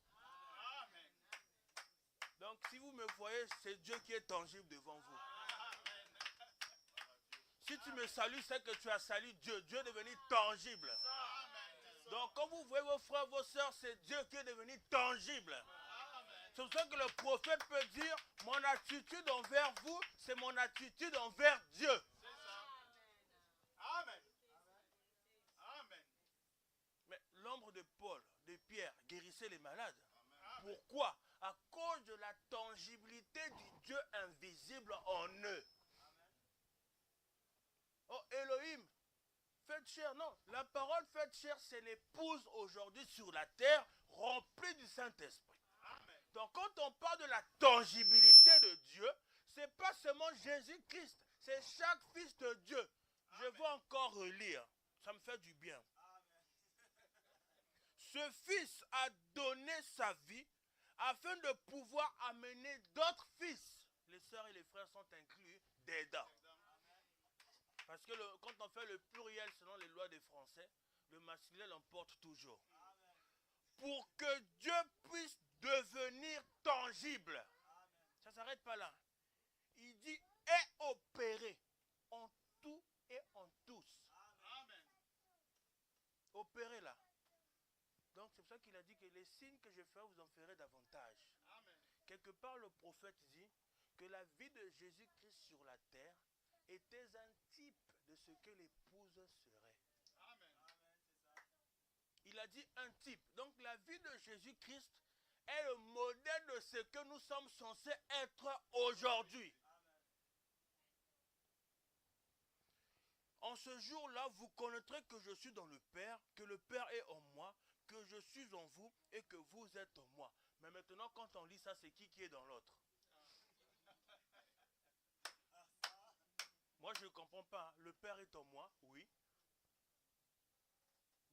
Amen. Donc si vous me voyez, c'est Dieu qui est tangible devant vous. Si tu me salues, c'est que tu as salué Dieu. Dieu est devenu tangible. Donc quand vous voyez vos frères, vos soeurs, c'est Dieu qui est devenu tangible. C'est pour ça que le prophète peut dire, mon attitude envers vous, c'est mon attitude envers Dieu. Amen. de Paul, de Pierre, guérissait les malades. Pourquoi? À cause de la tangibilité du Dieu invisible en eux. Oh, Elohim, faites chair. Non, la parole faite chair, c'est l'épouse aujourd'hui sur la terre, remplie du Saint-Esprit. Donc quand on parle de la tangibilité de Dieu, ce n'est pas seulement Jésus-Christ, c'est chaque fils de Dieu. Je vais encore relire, ça me fait du bien. Ce fils a donné sa vie afin de pouvoir amener d'autres fils. Les sœurs et les frères sont inclus dedans. Parce que quand on fait le pluriel selon les lois des Français, le masculin l'emporte toujours. Pour que Dieu puisse devenir tangible. Ça ne s'arrête pas là. Il dit et opérer en tout et en tous. Opérer là. Donc c'est pour ça qu'il a dit que les signes que je ferai, vous en ferez davantage. Quelque part le prophète dit que la vie de Jésus-Christ sur la terre était un type de ce que l'épouse serait. Il a dit un type. Donc la vie de Jésus-Christ est le modèle de ce que nous sommes censés être aujourd'hui. En ce jour-là, vous connaîtrez que je suis dans le Père, que le Père est en moi, que je suis en vous et que vous êtes en moi. Mais maintenant, quand on lit ça, c'est qui est dans l'autre? Moi, je ne comprends pas. Le Père est en moi, oui.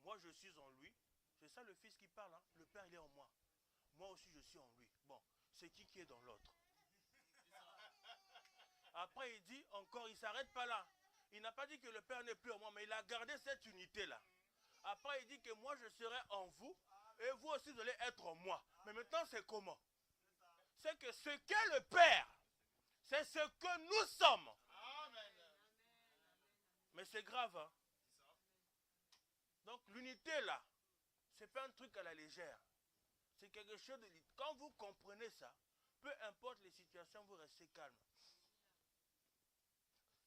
Moi, je suis en lui. C'est ça le Fils qui parle. Hein? Le Père, il est en moi. Moi aussi, je suis en lui. Bon, c'est qui est dans l'autre? Après, il dit encore, il ne s'arrête pas là. Il n'a pas dit que le Père n'est plus en moi, mais il a gardé cette unité-là. Après, il dit que moi, je serai en vous, et vous aussi, vous allez être en moi. Mais maintenant, c'est comment? C'est que ce qu'est le Père, c'est ce que nous sommes. Mais c'est grave, hein? Donc, l'unité, là, c'est pas un truc à la légère. C'est quelque chose de... Quand vous comprenez ça, peu importe les situations, vous restez calme.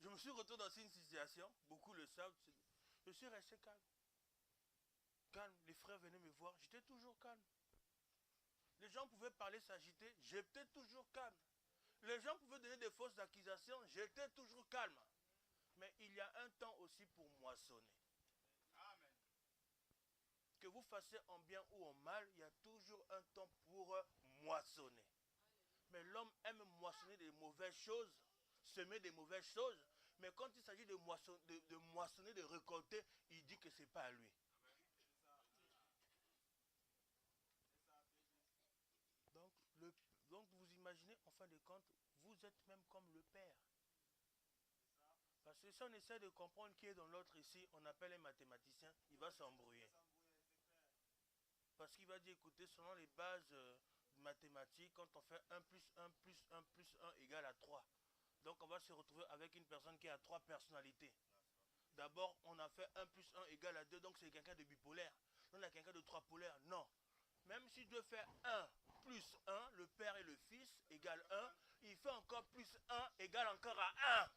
Je me suis retrouvé dans une situation, beaucoup le savent, je suis resté calme. Calme, les frères venaient me voir, j'étais toujours calme. Les gens pouvaient parler, s'agiter, j'étais toujours calme. Les gens pouvaient donner des fausses accusations, j'étais toujours calme. Mais il y a un temps aussi pour moissonner. Amen. Que vous fassiez en bien ou en mal, il y a toujours un temps pour moissonner. Mais l'homme aime moissonner des mauvaises choses, semer des mauvaises choses. Mais quand il s'agit de moissonner, de récolter, il dit que ce n'est pas à lui. Donc vous imaginez, en fin de compte, vous êtes même comme le Père. Parce que si on essaie de comprendre qui est dans l'autre ici, on appelle un mathématicien, il va s'embrouiller. Parce qu'il va dire, écoutez, selon les bases mathématiques, quand on fait 1 plus 1 plus 1 plus 1 égale à 3. Donc on va se retrouver avec une personne qui a 3 personnalités. D'abord, on a fait 1 plus 1 égale à 2, donc c'est quelqu'un de bipolaire. On a quelqu'un de 3 polaires, non. Même si Dieu fait 1 plus 1, le Père et le Fils égale 1, il fait encore plus 1 égale encore à 1.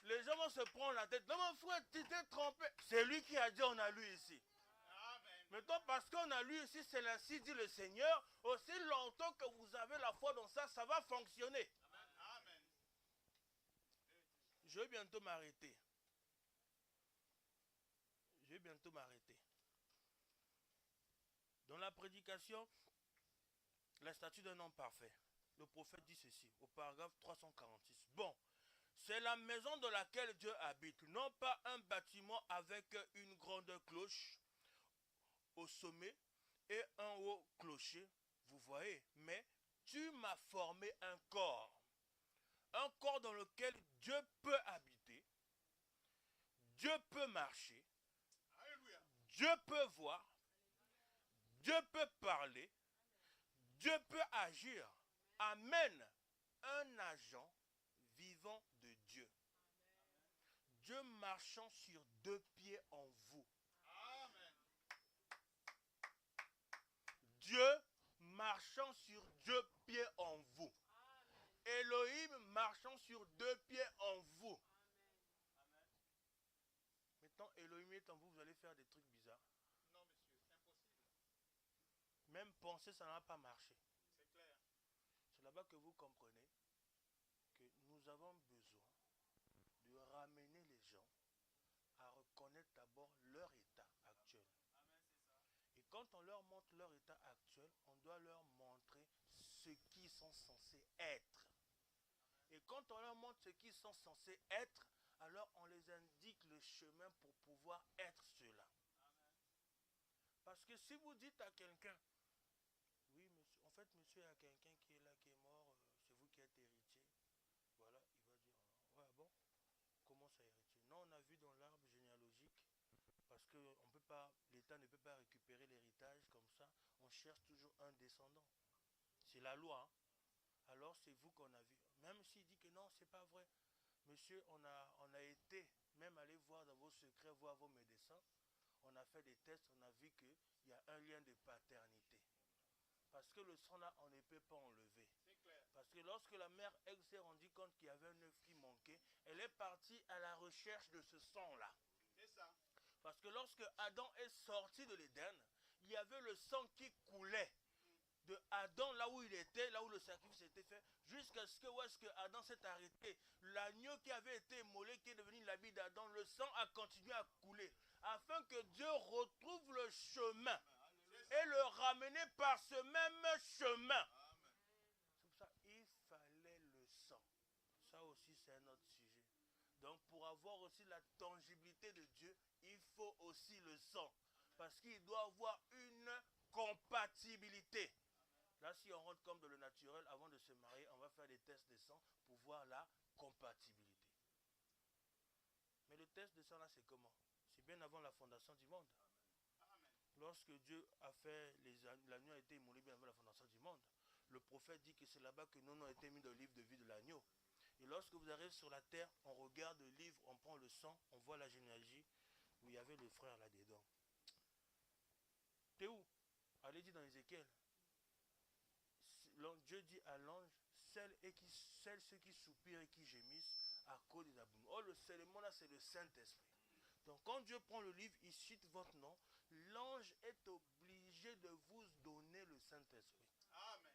Les gens vont se prendre la tête. Non, mon frère, tu t'es trompé. C'est lui qui a dit, on a lu ici. Maintenant, parce qu'on a lu ici, c'est ainsi dit le Seigneur, aussi longtemps que vous avez la foi dans ça, ça va fonctionner. Amen. Je vais bientôt m'arrêter. Dans la prédication, la statue d'un homme parfait. Le prophète dit ceci, au paragraphe 346. Bon, c'est la maison dans laquelle Dieu habite, non pas un bâtiment avec une grande cloche au sommet et un haut clocher, vous voyez, mais tu m'as formé un corps dans lequel Dieu peut habiter, Dieu peut marcher, Dieu peut voir, Dieu peut parler, Dieu peut agir. Amen. Un agent vivant de Dieu. Dieu marchant sur 2 pieds en vous. Amen. Dieu marchant sur 2 pieds en vous. Amen. Elohim marchant sur 2 pieds en vous. Amen. Maintenant, Elohim est en vous, vous allez faire des trucs bizarres. Non, monsieur, impossible. Même penser, ça n'a pas marché. C'est clair. C'est là-bas que vous comprenez que nous avons besoin de ramener les gens à reconnaître d'abord leur état actuel. Amen, c'est ça. Et quand on leur montre leur état actuel, on doit leur montrer ce qu'ils sont censés être. Et quand on leur montre ce qu'ils sont censés être, alors on les indique le chemin pour pouvoir être cela. Parce que si vous dites à quelqu'un, oui, monsieur, en fait, monsieur, il y a quelqu'un qui est là, qui est mort, c'est vous qui êtes héritier. Voilà, il va dire, ouais, bon, comment ça héritier? Non, on a vu dans l'arbre généalogique, parce que on peut pas, l'État ne peut pas récupérer l'héritage comme ça, on cherche toujours un descendant. C'est la loi, hein? Alors c'est vous qu'on a vu. Même s'il dit que non, c'est pas vrai. Monsieur, on a été, même aller voir dans vos secrets, voir vos médecins. On a fait des tests, on a vu qu'il y a un lien de paternité. Parce que le sang là, on ne peut pas enlever. Parce que lorsque la mère elle s'est rendue compte qu'il y avait un œuf qui manquait, elle est partie à la recherche de ce sang là. C'est ça. Parce que lorsque Adam est sorti de l'Éden, il y avait le sang qui coulait de Adam là où il était, là où le sacrifice était fait, jusqu'à ce que, où est-ce que Adam s'est arrêté. L'agneau qui avait été immolé, qui est devenu l'habit d'Adam, le sang a continué à couler, afin que Dieu retrouve le chemin et le ramener par ce même chemin. C'est pour ça qu'il fallait le sang. Ça aussi c'est un autre sujet. Donc pour avoir aussi la tangibilité de Dieu, il faut aussi le sang. Parce qu'il doit avoir une compatibilité. Là, si on rentre comme dans le naturel, avant de se marier, on va faire des tests de sang pour voir la compatibilité. Mais le test de sang là, c'est comment? C'est bien avant la fondation du monde. Lorsque Dieu a fait, l'agneau a été immolé bien avant la fondation du monde. Le prophète dit que c'est là-bas que nos noms ont été mis dans le livre de vie de l'agneau. Et lorsque vous arrivez sur la terre, on regarde le livre, on prend le sang, on voit la généalogie où il y avait le frère là-dedans. T'es où? Allez dire dans Ézéchiel. Dieu dit à l'ange, celles ceux qui soupirent et qui gémissent à cause des abominés. Oh, le seulement là, c'est le Saint-Esprit. Donc quand Dieu prend le livre, il cite votre nom, l'ange est obligé de vous donner le Saint-Esprit. Amen.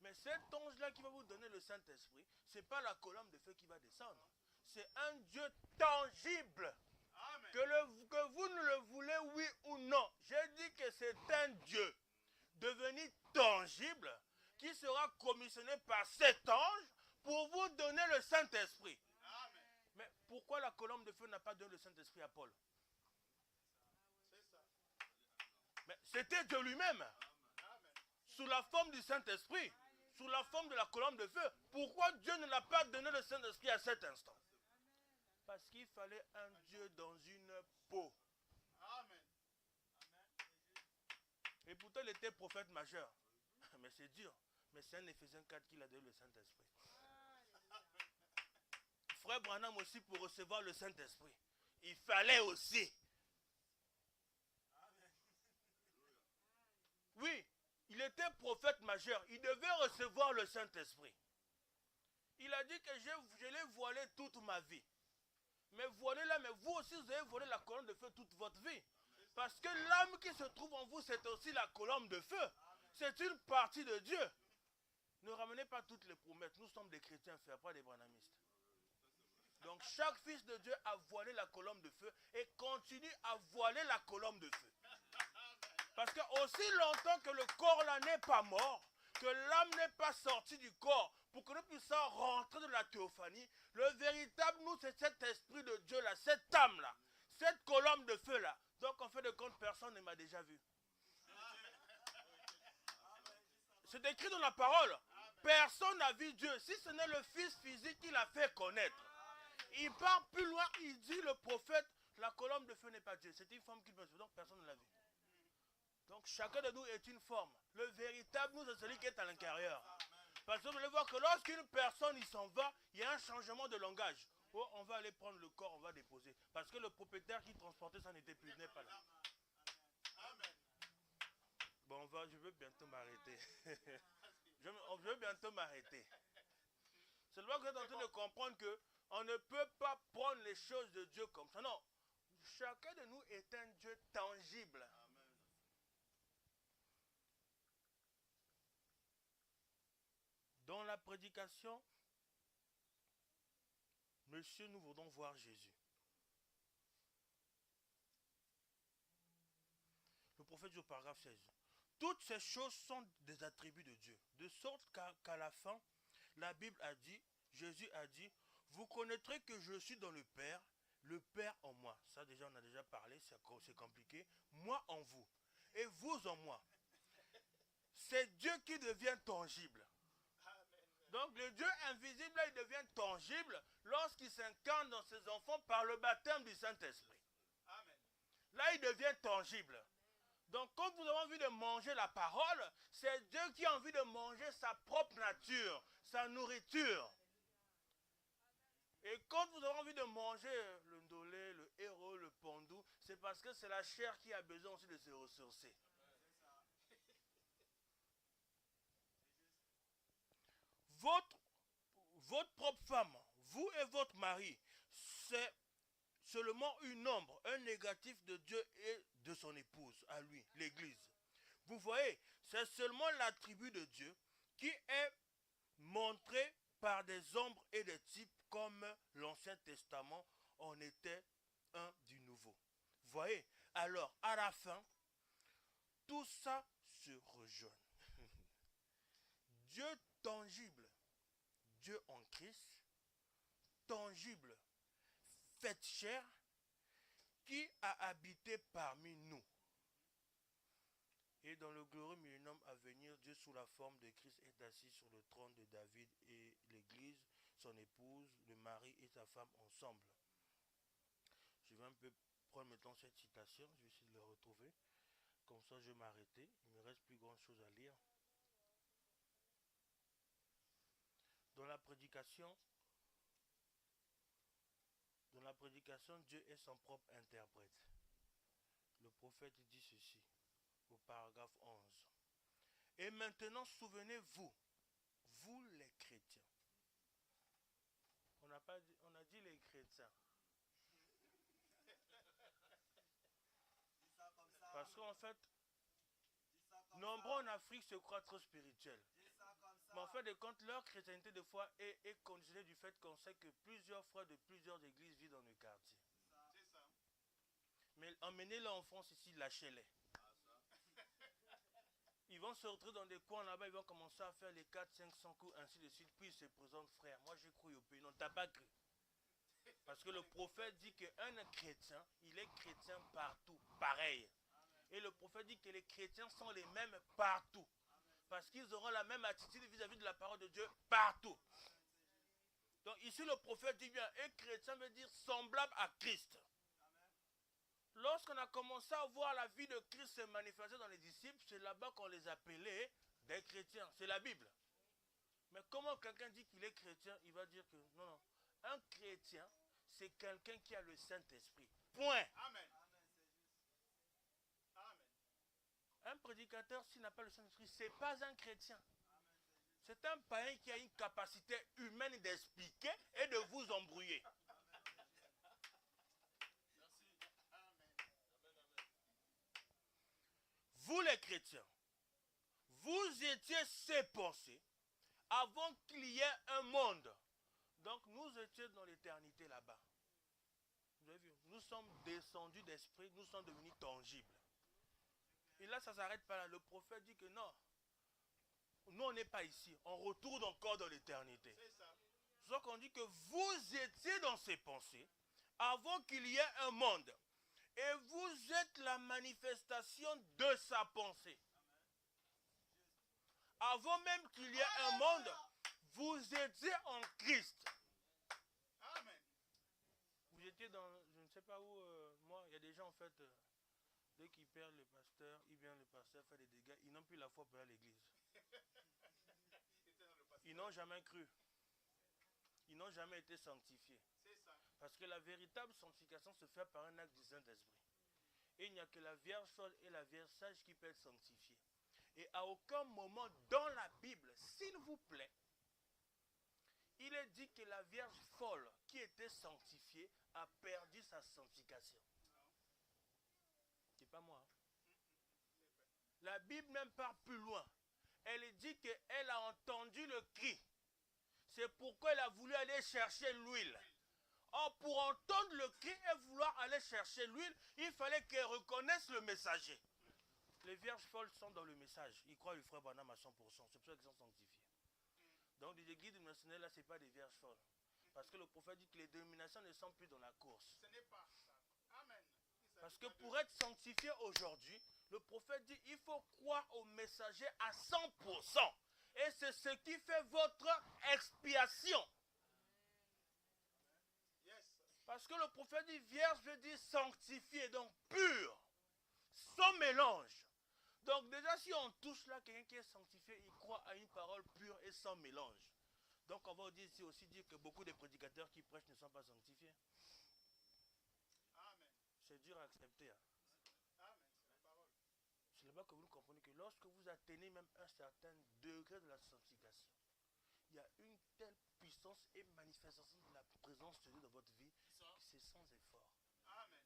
Mais cet ange-là qui va vous donner le Saint-Esprit, ce n'est pas la colonne de feu qui va descendre. C'est un Dieu tangible. Amen. Que vous ne le voulez, oui ou non. J'ai dit que c'est un Dieu devenu tangible qui sera commissionné par cet ange pour vous donner le Saint-Esprit. Amen. Mais pourquoi la colonne de feu n'a pas donné le Saint-Esprit à Paul? C'est ça. Mais c'était Dieu lui-même, Amen. sous la forme du Saint-Esprit, sous la forme de la colonne de feu. Pourquoi Dieu ne l'a pas donné le Saint-Esprit à cet instant? Parce qu'il fallait un Dieu dans une peau. Amen. Et pourtant il était prophète majeur. Mais c'est dur. Mais c'est un Éphésiens 4 qu'il a donné le Saint-Esprit. Frère Branham aussi, pour recevoir le Saint-Esprit, il fallait aussi. Oui, il était prophète majeur. Il devait recevoir le Saint-Esprit. Il a dit que je l'ai voilé toute ma vie. Mais voilé là, mais vous aussi vous avez voilé la colonne de feu toute votre vie. Parce que l'âme qui se trouve en vous, c'est aussi la colonne de feu. C'est une partie de Dieu. Ne ramenez pas toutes les promesses. Nous sommes des chrétiens faits, pas des branhamistes. Donc chaque fils de Dieu a voilé la colonne de feu et continue à voiler la colonne de feu. Parce que aussi longtemps que le corps là n'est pas mort, que l'âme n'est pas sortie du corps, pour que nous puissions rentrer dans la théophanie, le véritable nous, c'est cet esprit de Dieu là, cette âme là, cette colonne de feu là. Donc en fait de compte, personne ne m'a déjà vu. C'est écrit dans la parole. Personne n'a vu Dieu, si ce n'est le Fils physique qui l'a fait connaître. Il part plus loin, il dit le prophète, la colonne de feu n'est pas Dieu. C'est une forme qu'il peut faire, donc personne ne l'a vu. Donc chacun de nous est une forme. Le véritable nous, c'est celui qui est à l'intérieur. Parce que vous allez voir que lorsqu'une personne il s'en va, il y a un changement de langage. Oh, on va aller prendre le corps, on va déposer. Parce que le propriétaire qui transportait ça n'était plus, n'est pas là. Amen. Bon, je veux bientôt m'arrêter. je veux bientôt m'arrêter. C'est le que vous êtes en train de comprendre qu'on ne peut pas prendre les choses de Dieu comme ça. Non. Chacun de nous est un Dieu tangible. Amen. Dans la prédication, Monsieur, nous voulons voir Jésus. Le prophète dit au paragraphe 16. Toutes ces choses sont des attributs de Dieu. De sorte qu'à la fin, la Bible a dit, Jésus a dit, vous connaîtrez que je suis dans le Père en moi. Ça déjà, on a déjà parlé, c'est compliqué. Moi en vous. Et vous en moi. C'est Dieu qui devient tangible. Donc le Dieu invisible, là, il devient tangible lorsqu'il s'incarne dans ses enfants par le baptême du Saint-Esprit. Là, il devient tangible. Donc, quand vous avez envie de manger la parole, c'est Dieu qui a envie de manger sa propre nature, sa nourriture. Et quand vous avez envie de manger le ndolé, le héros, le pandou, c'est parce que c'est la chair qui a besoin aussi de se ressourcer. Votre propre femme, vous et votre mari, c'est seulement une ombre, un négatif de Dieu et de son épouse, à lui, l'Église. Vous voyez, c'est seulement l'attribut de Dieu qui est montré par des ombres et des types comme l'Ancien Testament en était un du Nouveau. Vous voyez, alors à la fin, tout ça se rejoint. Dieu tangible, Dieu en Christ, tangible, fait chair, qui a habité parmi nous. Et dans le glorieux millénium à venir, Dieu sous la forme de Christ est assis sur le trône de David et l'Église, son épouse, le mari et sa femme ensemble. Je vais un peu prendre maintenant cette citation, je vais essayer de la retrouver. Comme ça, je vais m'arrêter. Il ne me reste plus grand chose à lire. Dans la prédication, Dieu est son propre interprète. Le prophète dit ceci, au paragraphe 11. Et maintenant, souvenez-vous, vous les chrétiens. On a dit les chrétiens. Parce qu'en fait, nombreux en Afrique se croient trop spirituels. Mais en fait, quand leur chrétienté, des fois, est conditionnée du fait qu'on sait que plusieurs frères de plusieurs églises vivent dans le quartier. C'est ça. Mais emmenez-les en France ici, lâchez-les. Ils vont se retrouver dans des coins là-bas, ils vont commencer à faire les 400-500 coups, ainsi de suite. Puis ils se présentent, frère. Moi, j'ai cru au pays. Non, t'as pas cru. Parce que le prophète dit qu'un chrétien, il est chrétien partout, pareil. Et le prophète dit que les chrétiens sont les mêmes partout. Parce qu'ils auront la même attitude vis-à-vis de la parole de Dieu partout. Donc ici le prophète dit bien, et chrétien veut dire semblable à Christ. Lorsqu'on a commencé à voir la vie de Christ se manifester dans les disciples, c'est là-bas qu'on les appelait des chrétiens. C'est la Bible. Mais comment quelqu'un dit qu'il est chrétien, il va dire que non, non. Un chrétien, c'est quelqu'un qui a le Saint-Esprit. Point. Amen. Amen. Un prédicateur, s'il n'a pas le Saint-Esprit, ce n'est pas un chrétien. C'est un païen qui a une capacité humaine d'expliquer et de vous embrouiller. Vous les chrétiens, vous étiez ces pensées avant qu'il y ait un monde. Donc nous étions dans l'éternité là-bas. Vous avez vu, nous sommes descendus d'esprit, nous sommes devenus tangibles. Et là, ça ne s'arrête pas là. Le prophète dit que non, nous on n'est pas ici, on retourne encore dans l'éternité. C'est ça. C'est ça qu'on dit que vous étiez dans ces pensées avant qu'il y ait un monde. Et vous êtes la manifestation de sa pensée. Avant même qu'il y ait un monde, vous étiez en Christ. Amen. Vous étiez dans, je ne sais pas où, moi, il y a des gens en fait, dès qu'ils perdent le pasteur, le pasteur fait des dégâts, ils n'ont plus la foi pour aller à l'église. Ils n'ont jamais cru. Ils n'ont jamais été sanctifiés. C'est ça. Parce que la véritable sanctification se fait par un acte du Saint-Esprit. Et il n'y a que la Vierge folle et la Vierge sage qui peut être sanctifiée. Et à aucun moment dans la Bible, s'il vous plaît, il est dit que la Vierge folle qui était sanctifiée a perdu sa sanctification. pas moi. La Bible même part plus loin. Elle dit qu'elle a entendu le cri. C'est pourquoi elle a voulu aller chercher l'huile. Or, pour entendre le cri et vouloir aller chercher l'huile, il fallait qu'elle reconnaisse le messager. Les vierges folles sont dans le message. Ils croient le frère Branham à 100%. C'est pour ça qu'ils sont sanctifiés. Donc, les églises dénominationnelles, là, ce n'est pas des vierges folles. Parce que le prophète dit que les dénominations ne sont plus dans la course. Ce n'est pas ça. Amen. Parce que pour être sanctifié aujourd'hui, le prophète dit il faut croire au messager à 100%. Et c'est ce qui fait votre expiation. Parce que le prophète dit vierge veut dire sanctifié, donc pur, sans mélange. Donc déjà si on touche là quelqu'un qui est sanctifié, il croit à une parole pure et sans mélange. Donc on va aussi dire que beaucoup de prédicateurs qui prêchent ne sont pas sanctifiés. Amen. C'est dur à accepter. Hein. Amen. C'est la parole. C'est là-bas que vous comprenez que lorsque vous atteignez même un certain degré de la sanctification, il y a une telle puissance et manifestation de la présence de Dieu dans votre vie que c'est sans effort. Amen.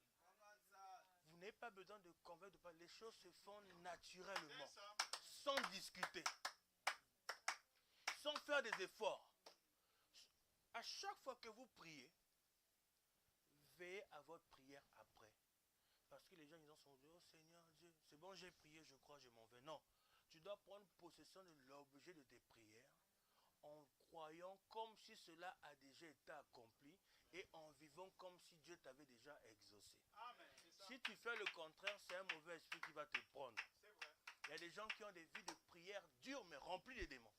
Vous n'avez pas besoin de convaincre, les choses se font naturellement, Ça. sans discuter, sans faire des efforts. À chaque fois que vous priez, veillez à votre prière après. Parce que les gens ils sont dit, oh Seigneur Dieu, c'est bon, j'ai prié, je crois, je m'en vais. Non, tu dois prendre possession de l'objet de tes prières en croyant comme si cela a déjà été accompli et en vivant comme si Dieu t'avait déjà exaucé. Amen. Si tu fais le contraire, c'est un mauvais esprit qui va te prendre. C'est vrai. Il y a des gens qui ont des vies de prière dures mais remplies de démons.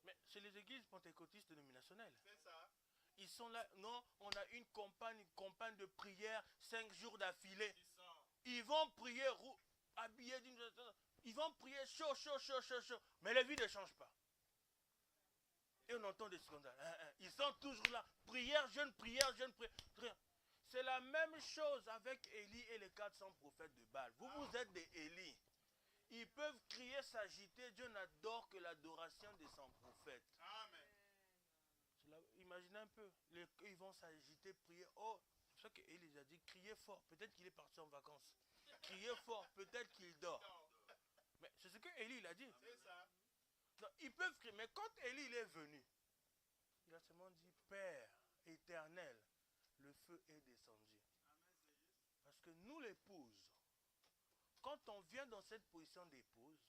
Mais c'est les églises pentecôtistes dénominationnelles. C'est ça. Ils sont là, non, on a une campagne de prière 5 jours d'affilée. Ils vont prier habillés d'une... Ils vont prier chaud. Mais les vies ne changent pas. Et on entend des scandales. Ils sont toujours là. Prière, jeûne, prière. C'est la même chose avec Élie et les 400 prophètes de Baal. Vous êtes des Élie. Ils peuvent crier, s'agiter. Dieu n'adore que l'adoration de son prophète. Amen. Imaginez un peu. Ils vont s'agiter, prier. Oh, c'est ça qu'Élie a dit. Criez fort. Peut-être qu'il est parti en vacances. Criez fort. Peut-être qu'il dort. Mais c'est ce que Élie a dit. C'est ça. Donc, ils peuvent crier. Mais quand Élie il est venu, il a seulement dit, Père éternel, le feu est descendu. Parce que nous, l'épouse, quand on vient dans cette position d'épouse,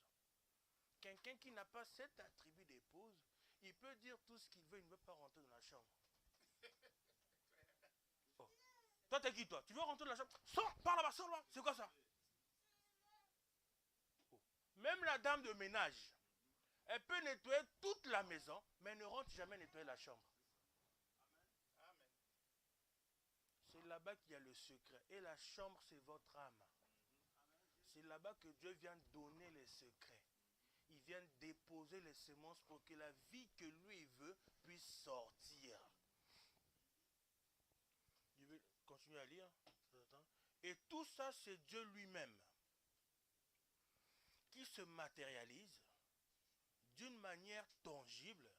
quelqu'un qui n'a pas cet attribut d'épouse, il peut dire tout ce qu'il veut, il ne veut pas rentrer dans la chambre. Oh. Toi, t'es qui, toi? Tu veux rentrer dans la chambre? Sors, par là-bas, sors là. C'est quoi ça? Oh. Même la dame de ménage, elle peut nettoyer toute la maison, mais elle ne rentre jamais nettoyer la chambre. Amen. C'est là-bas qu'il y a le secret. Et la chambre, c'est votre âme. C'est là-bas que Dieu vient donner les secrets. Il vient déposer les semences pour que la vie que lui veut puisse sortir. Je vais continuer à lire. Et tout ça, c'est Dieu lui-même qui se matérialise d'une manière tangible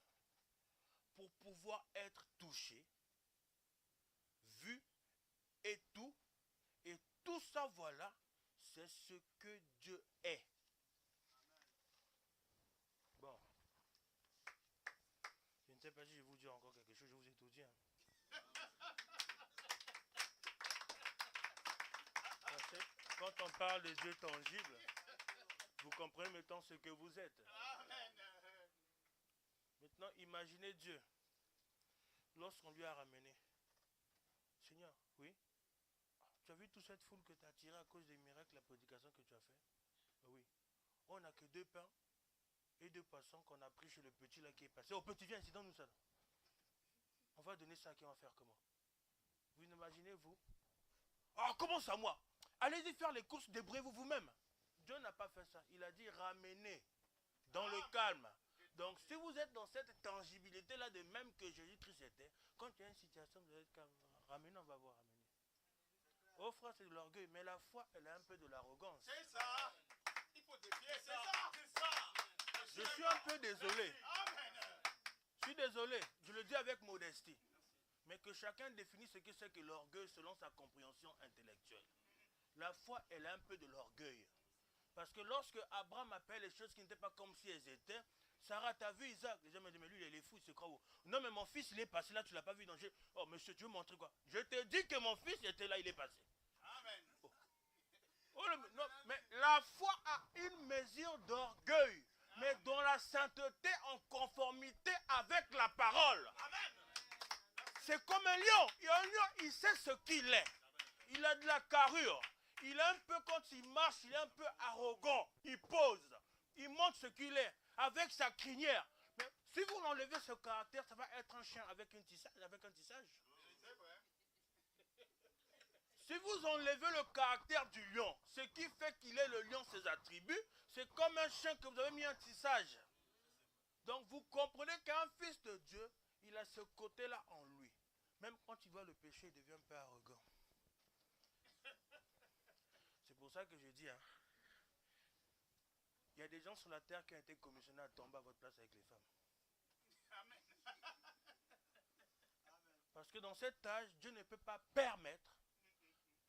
pour pouvoir être touché, vu et tout ça, voilà, c'est ce que Dieu est. Bon. Je ne sais pas si je vous dis encore quelque chose, je vous ai tout dit. Hein. Quand on parle de Dieu tangible, vous comprenez maintenant ce que vous êtes. Amen. Maintenant, imaginez Dieu. Lorsqu'on lui a ramené. Seigneur, oui. Tu as vu toute cette foule que tu as attirée à cause des miracles, la prédication que tu as fait? Oui. On n'a que 2 pains et 2 poissons qu'on a pris chez le petit là qui est passé. Oh petit, viens ici, donne-nous ça. On va donner ça à qui on va faire comment? Vous imaginez, vous? Ah, comment ça, moi? Allez-y faire les courses, débrouillez-vous vous-même. Dieu n'a pas fait ça. Il a dit ramenez dans le calme. Donc, si vous êtes dans cette tangibilité-là, de même que Jésus-Christ était, quand il y a une situation, vous êtes calme. Ramenez, on va voir, ramener. Oh frère, c'est de l'orgueil, mais la foi, elle a un peu de l'arrogance. C'est ça. Il faut défier ça. C'est ça. Je suis un peu désolé. Amen. Je suis désolé, je le dis avec modestie. Mais que chacun définisse ce que c'est que l'orgueil selon sa compréhension intellectuelle. La foi, elle a un peu de l'orgueil. Parce que lorsque Abraham appelle les choses qui n'étaient pas comme si elles étaient, Sarah, t'as vu Isaac? Les gens me disent, mais lui, il est fou, il se croit où? Non, mais mon fils, il est passé là, tu ne l'as pas vu. Donc, oh, monsieur, tu veux montrer quoi? Je te dis que mon fils était là, il est passé. Amen. Oh. Oh, non, mais la foi a une mesure d'orgueil, mais dans la sainteté en conformité avec la parole. C'est comme un lion. Un lion, il sait ce qu'il est. Il a de la carrure. Il est un peu, quand il marche, il est un peu arrogant. Il pose. Il montre ce qu'il est avec sa crinière. Mais si vous enlevez ce caractère, ça va être un chien avec un tissage. Si vous enlevez le caractère du lion, ce qui fait qu'il est le lion, ses attributs, c'est comme un chien que vous avez mis un tissage. Donc vous comprenez qu'un fils de Dieu, il a ce côté-là en lui. Même quand il voit le péché, il devient un peu arrogant. C'est pour ça que je dis, hein, il y a des gens sur la terre qui ont été commissionnés à tomber à votre place avec les femmes. Amen. Parce que dans cet âge, Dieu ne peut pas permettre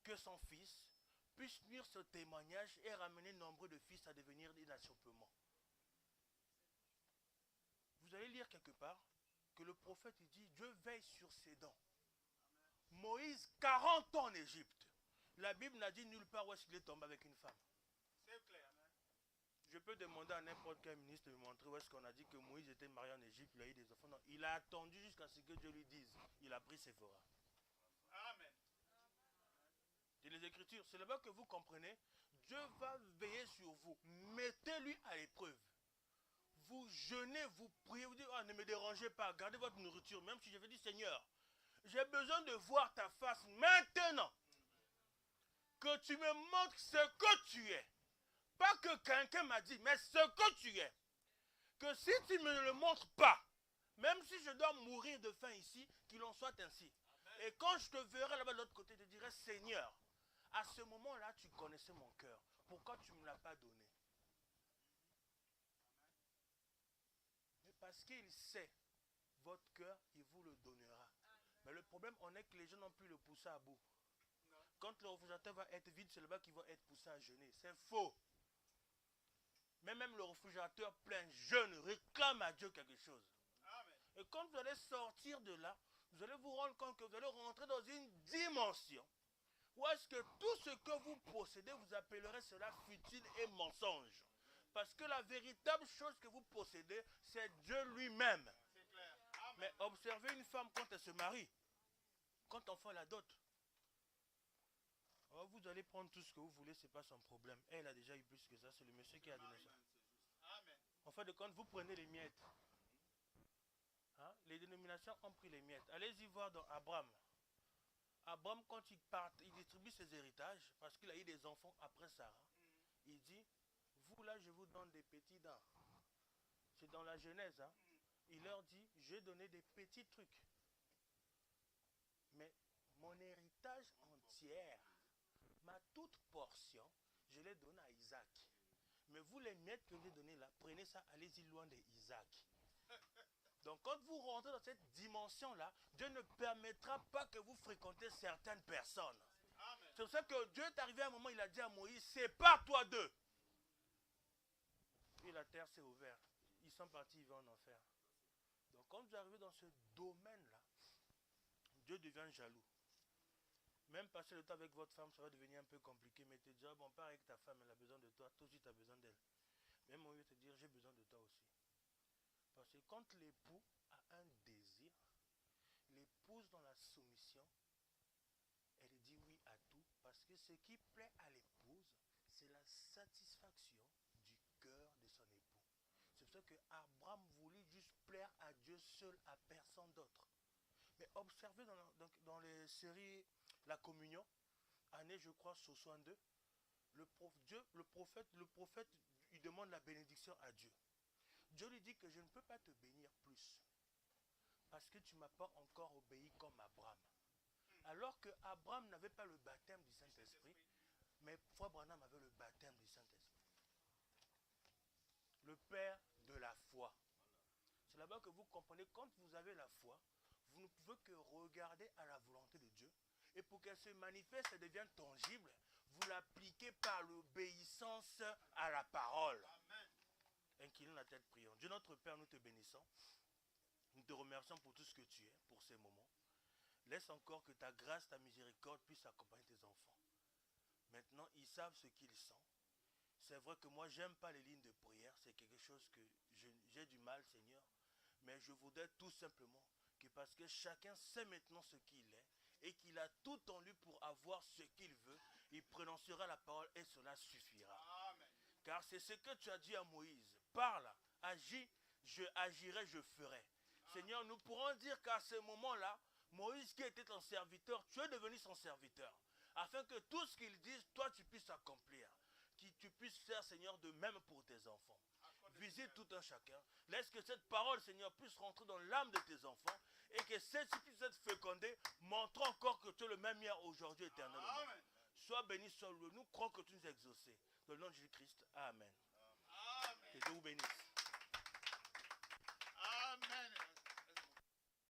que son fils puisse lire ce témoignage et ramener nombre de fils à devenir des achoppements. Vous allez lire quelque part que le prophète il dit, Dieu veille sur ses dents. Moïse, 40 ans en Égypte. La Bible n'a dit nulle part où est-ce qu'il est tombé avec une femme. C'est clair. Hein? Je peux demander à n'importe quel ministre de me montrer où est-ce qu'on a dit que Moïse était marié en Égypte, il a eu des enfants. Non, il a attendu jusqu'à ce que Dieu lui dise. Il a pris Séphora. Amen. C'est les Écritures. C'est là-bas que vous comprenez. Dieu va veiller sur vous. Mettez-lui à l'épreuve. Vous jeûnez, vous priez, vous dites, oh, ne me dérangez pas, gardez votre nourriture. Même si je vais dire, Seigneur, j'ai besoin de voir ta face maintenant. Que tu me montres ce que tu es. Pas que quelqu'un m'a dit, mais ce que tu es. Que si tu ne me le montres pas, même si je dois mourir de faim ici, qu'il en soit ainsi. Amen. Et quand je te verrai là-bas de l'autre côté, je te dirai, Seigneur, à ce moment-là, tu connaissais mon cœur. Pourquoi tu ne me l'as pas donné? Mais parce qu'il sait votre cœur, il vous le donnera. Mais le problème, on est que les gens n'ont plus le pousser à bout. Quand le réfrigérateur va être vide, c'est là-bas qu'ils vont être poussés à jeûner. C'est faux. Mais même le réfrigérateur plein jeûne réclame à Dieu quelque chose. Amen. Et quand vous allez sortir de là, vous allez vous rendre compte que vous allez rentrer dans une dimension où est-ce que tout ce que vous possédez, vous appellerez cela futile et mensonge. Parce que la véritable chose que vous possédez, c'est Dieu lui-même. C'est clair. Amen. Mais observez une femme quand elle se marie, quand on fait la dot. Alors vous allez prendre tout ce que vous voulez, ce n'est pas son problème. Elle a déjà eu plus que ça, c'est le monsieur qui a donné ça. Amen. En fait de compte, vous prenez les miettes. Hein? Les dénominations ont pris les miettes. Allez-y voir dans Abraham. Abraham, quand il part, il distribue ses héritages, parce qu'il a eu des enfants après Sarah. Il dit, vous là, je vous donne des petits dents. C'est dans la Genèse. Hein? Il leur dit, j'ai donné des petits trucs. Mais mon héritage entier, ma toute portion, je l'ai donnée à Isaac. Mais vous, les miettes que je vous ai données là, prenez ça, allez-y loin de Isaac. Donc quand vous rentrez dans cette dimension-là, Dieu ne permettra pas que vous fréquentez certaines personnes. C'est pour ça que Dieu est arrivé à un moment, il a dit à Moïse, sépare-toi d'eux. Et la terre s'est ouverte. Ils sont partis, ils vont en enfer. Donc quand vous arrivez dans ce domaine-là, Dieu devient jaloux. Même passer le temps avec votre femme, ça va devenir un peu compliqué, mais te dire, bon, pas avec ta femme, elle a besoin de toi, toi aussi tu as besoin d'elle. Même on va te dire, j'ai besoin de toi aussi. Parce que quand l'époux a un désir, l'épouse dans la soumission, elle dit oui à tout, parce que ce qui plaît à l'épouse, c'est la satisfaction du cœur de son époux. C'est pour ça que Abraham voulut juste plaire à Dieu seul, à personne d'autre. Mais observez dans les séries La Communion, année je crois 62, le prophète, il demande la bénédiction à Dieu. Dieu lui dit que je ne peux pas te bénir plus, parce que tu ne m'as pas encore obéi comme Abraham. Alors que Abraham n'avait pas le baptême du Saint-Esprit, mais Frère Branham avait le baptême du Saint-Esprit. Le père de la foi. C'est là-bas que vous comprenez, quand vous avez la foi, vous ne pouvez que regarder à la volonté de Dieu. Et pour qu'elle se manifeste et devienne tangible, vous l'appliquez par l'obéissance à la parole. Amen. Inclinons la tête, prions. Dieu notre Père, nous te bénissons. Nous te remercions pour tout ce que tu es, pour ces moments. Laisse encore que ta grâce, ta miséricorde puisse accompagner tes enfants. Maintenant, ils savent ce qu'ils sont. C'est vrai que moi, j'aime pas les lignes de prière. C'est quelque chose que j'ai du mal, Seigneur. Mais je voudrais tout simplement que parce que chacun sait maintenant ce qu'il est et qu'il a tout en lui pour avoir ce qu'il veut, il prononcera la parole et cela suffira. Amen. Car c'est ce que tu as dit à Moïse. Parle, agis, je agirai, je ferai. Seigneur, nous pourrons dire qu'à ce moment-là, Moïse qui était ton serviteur, tu es devenu son serviteur. Afin que tout ce qu'il dise, toi tu puisses accomplir. Que tu puisses faire, Seigneur, de même pour tes enfants. Visite tout un chacun. Laisse que cette parole, Seigneur, puisse rentrer dans l'âme de tes enfants. Et que celle-ci puisse être fécondée, montrant encore que tu es le même hier, aujourd'hui, éternellement. Amen. Sois béni, sois loué. Nous croyons que tu nous as exaucés. Dans le nom de Jésus-Christ. Amen.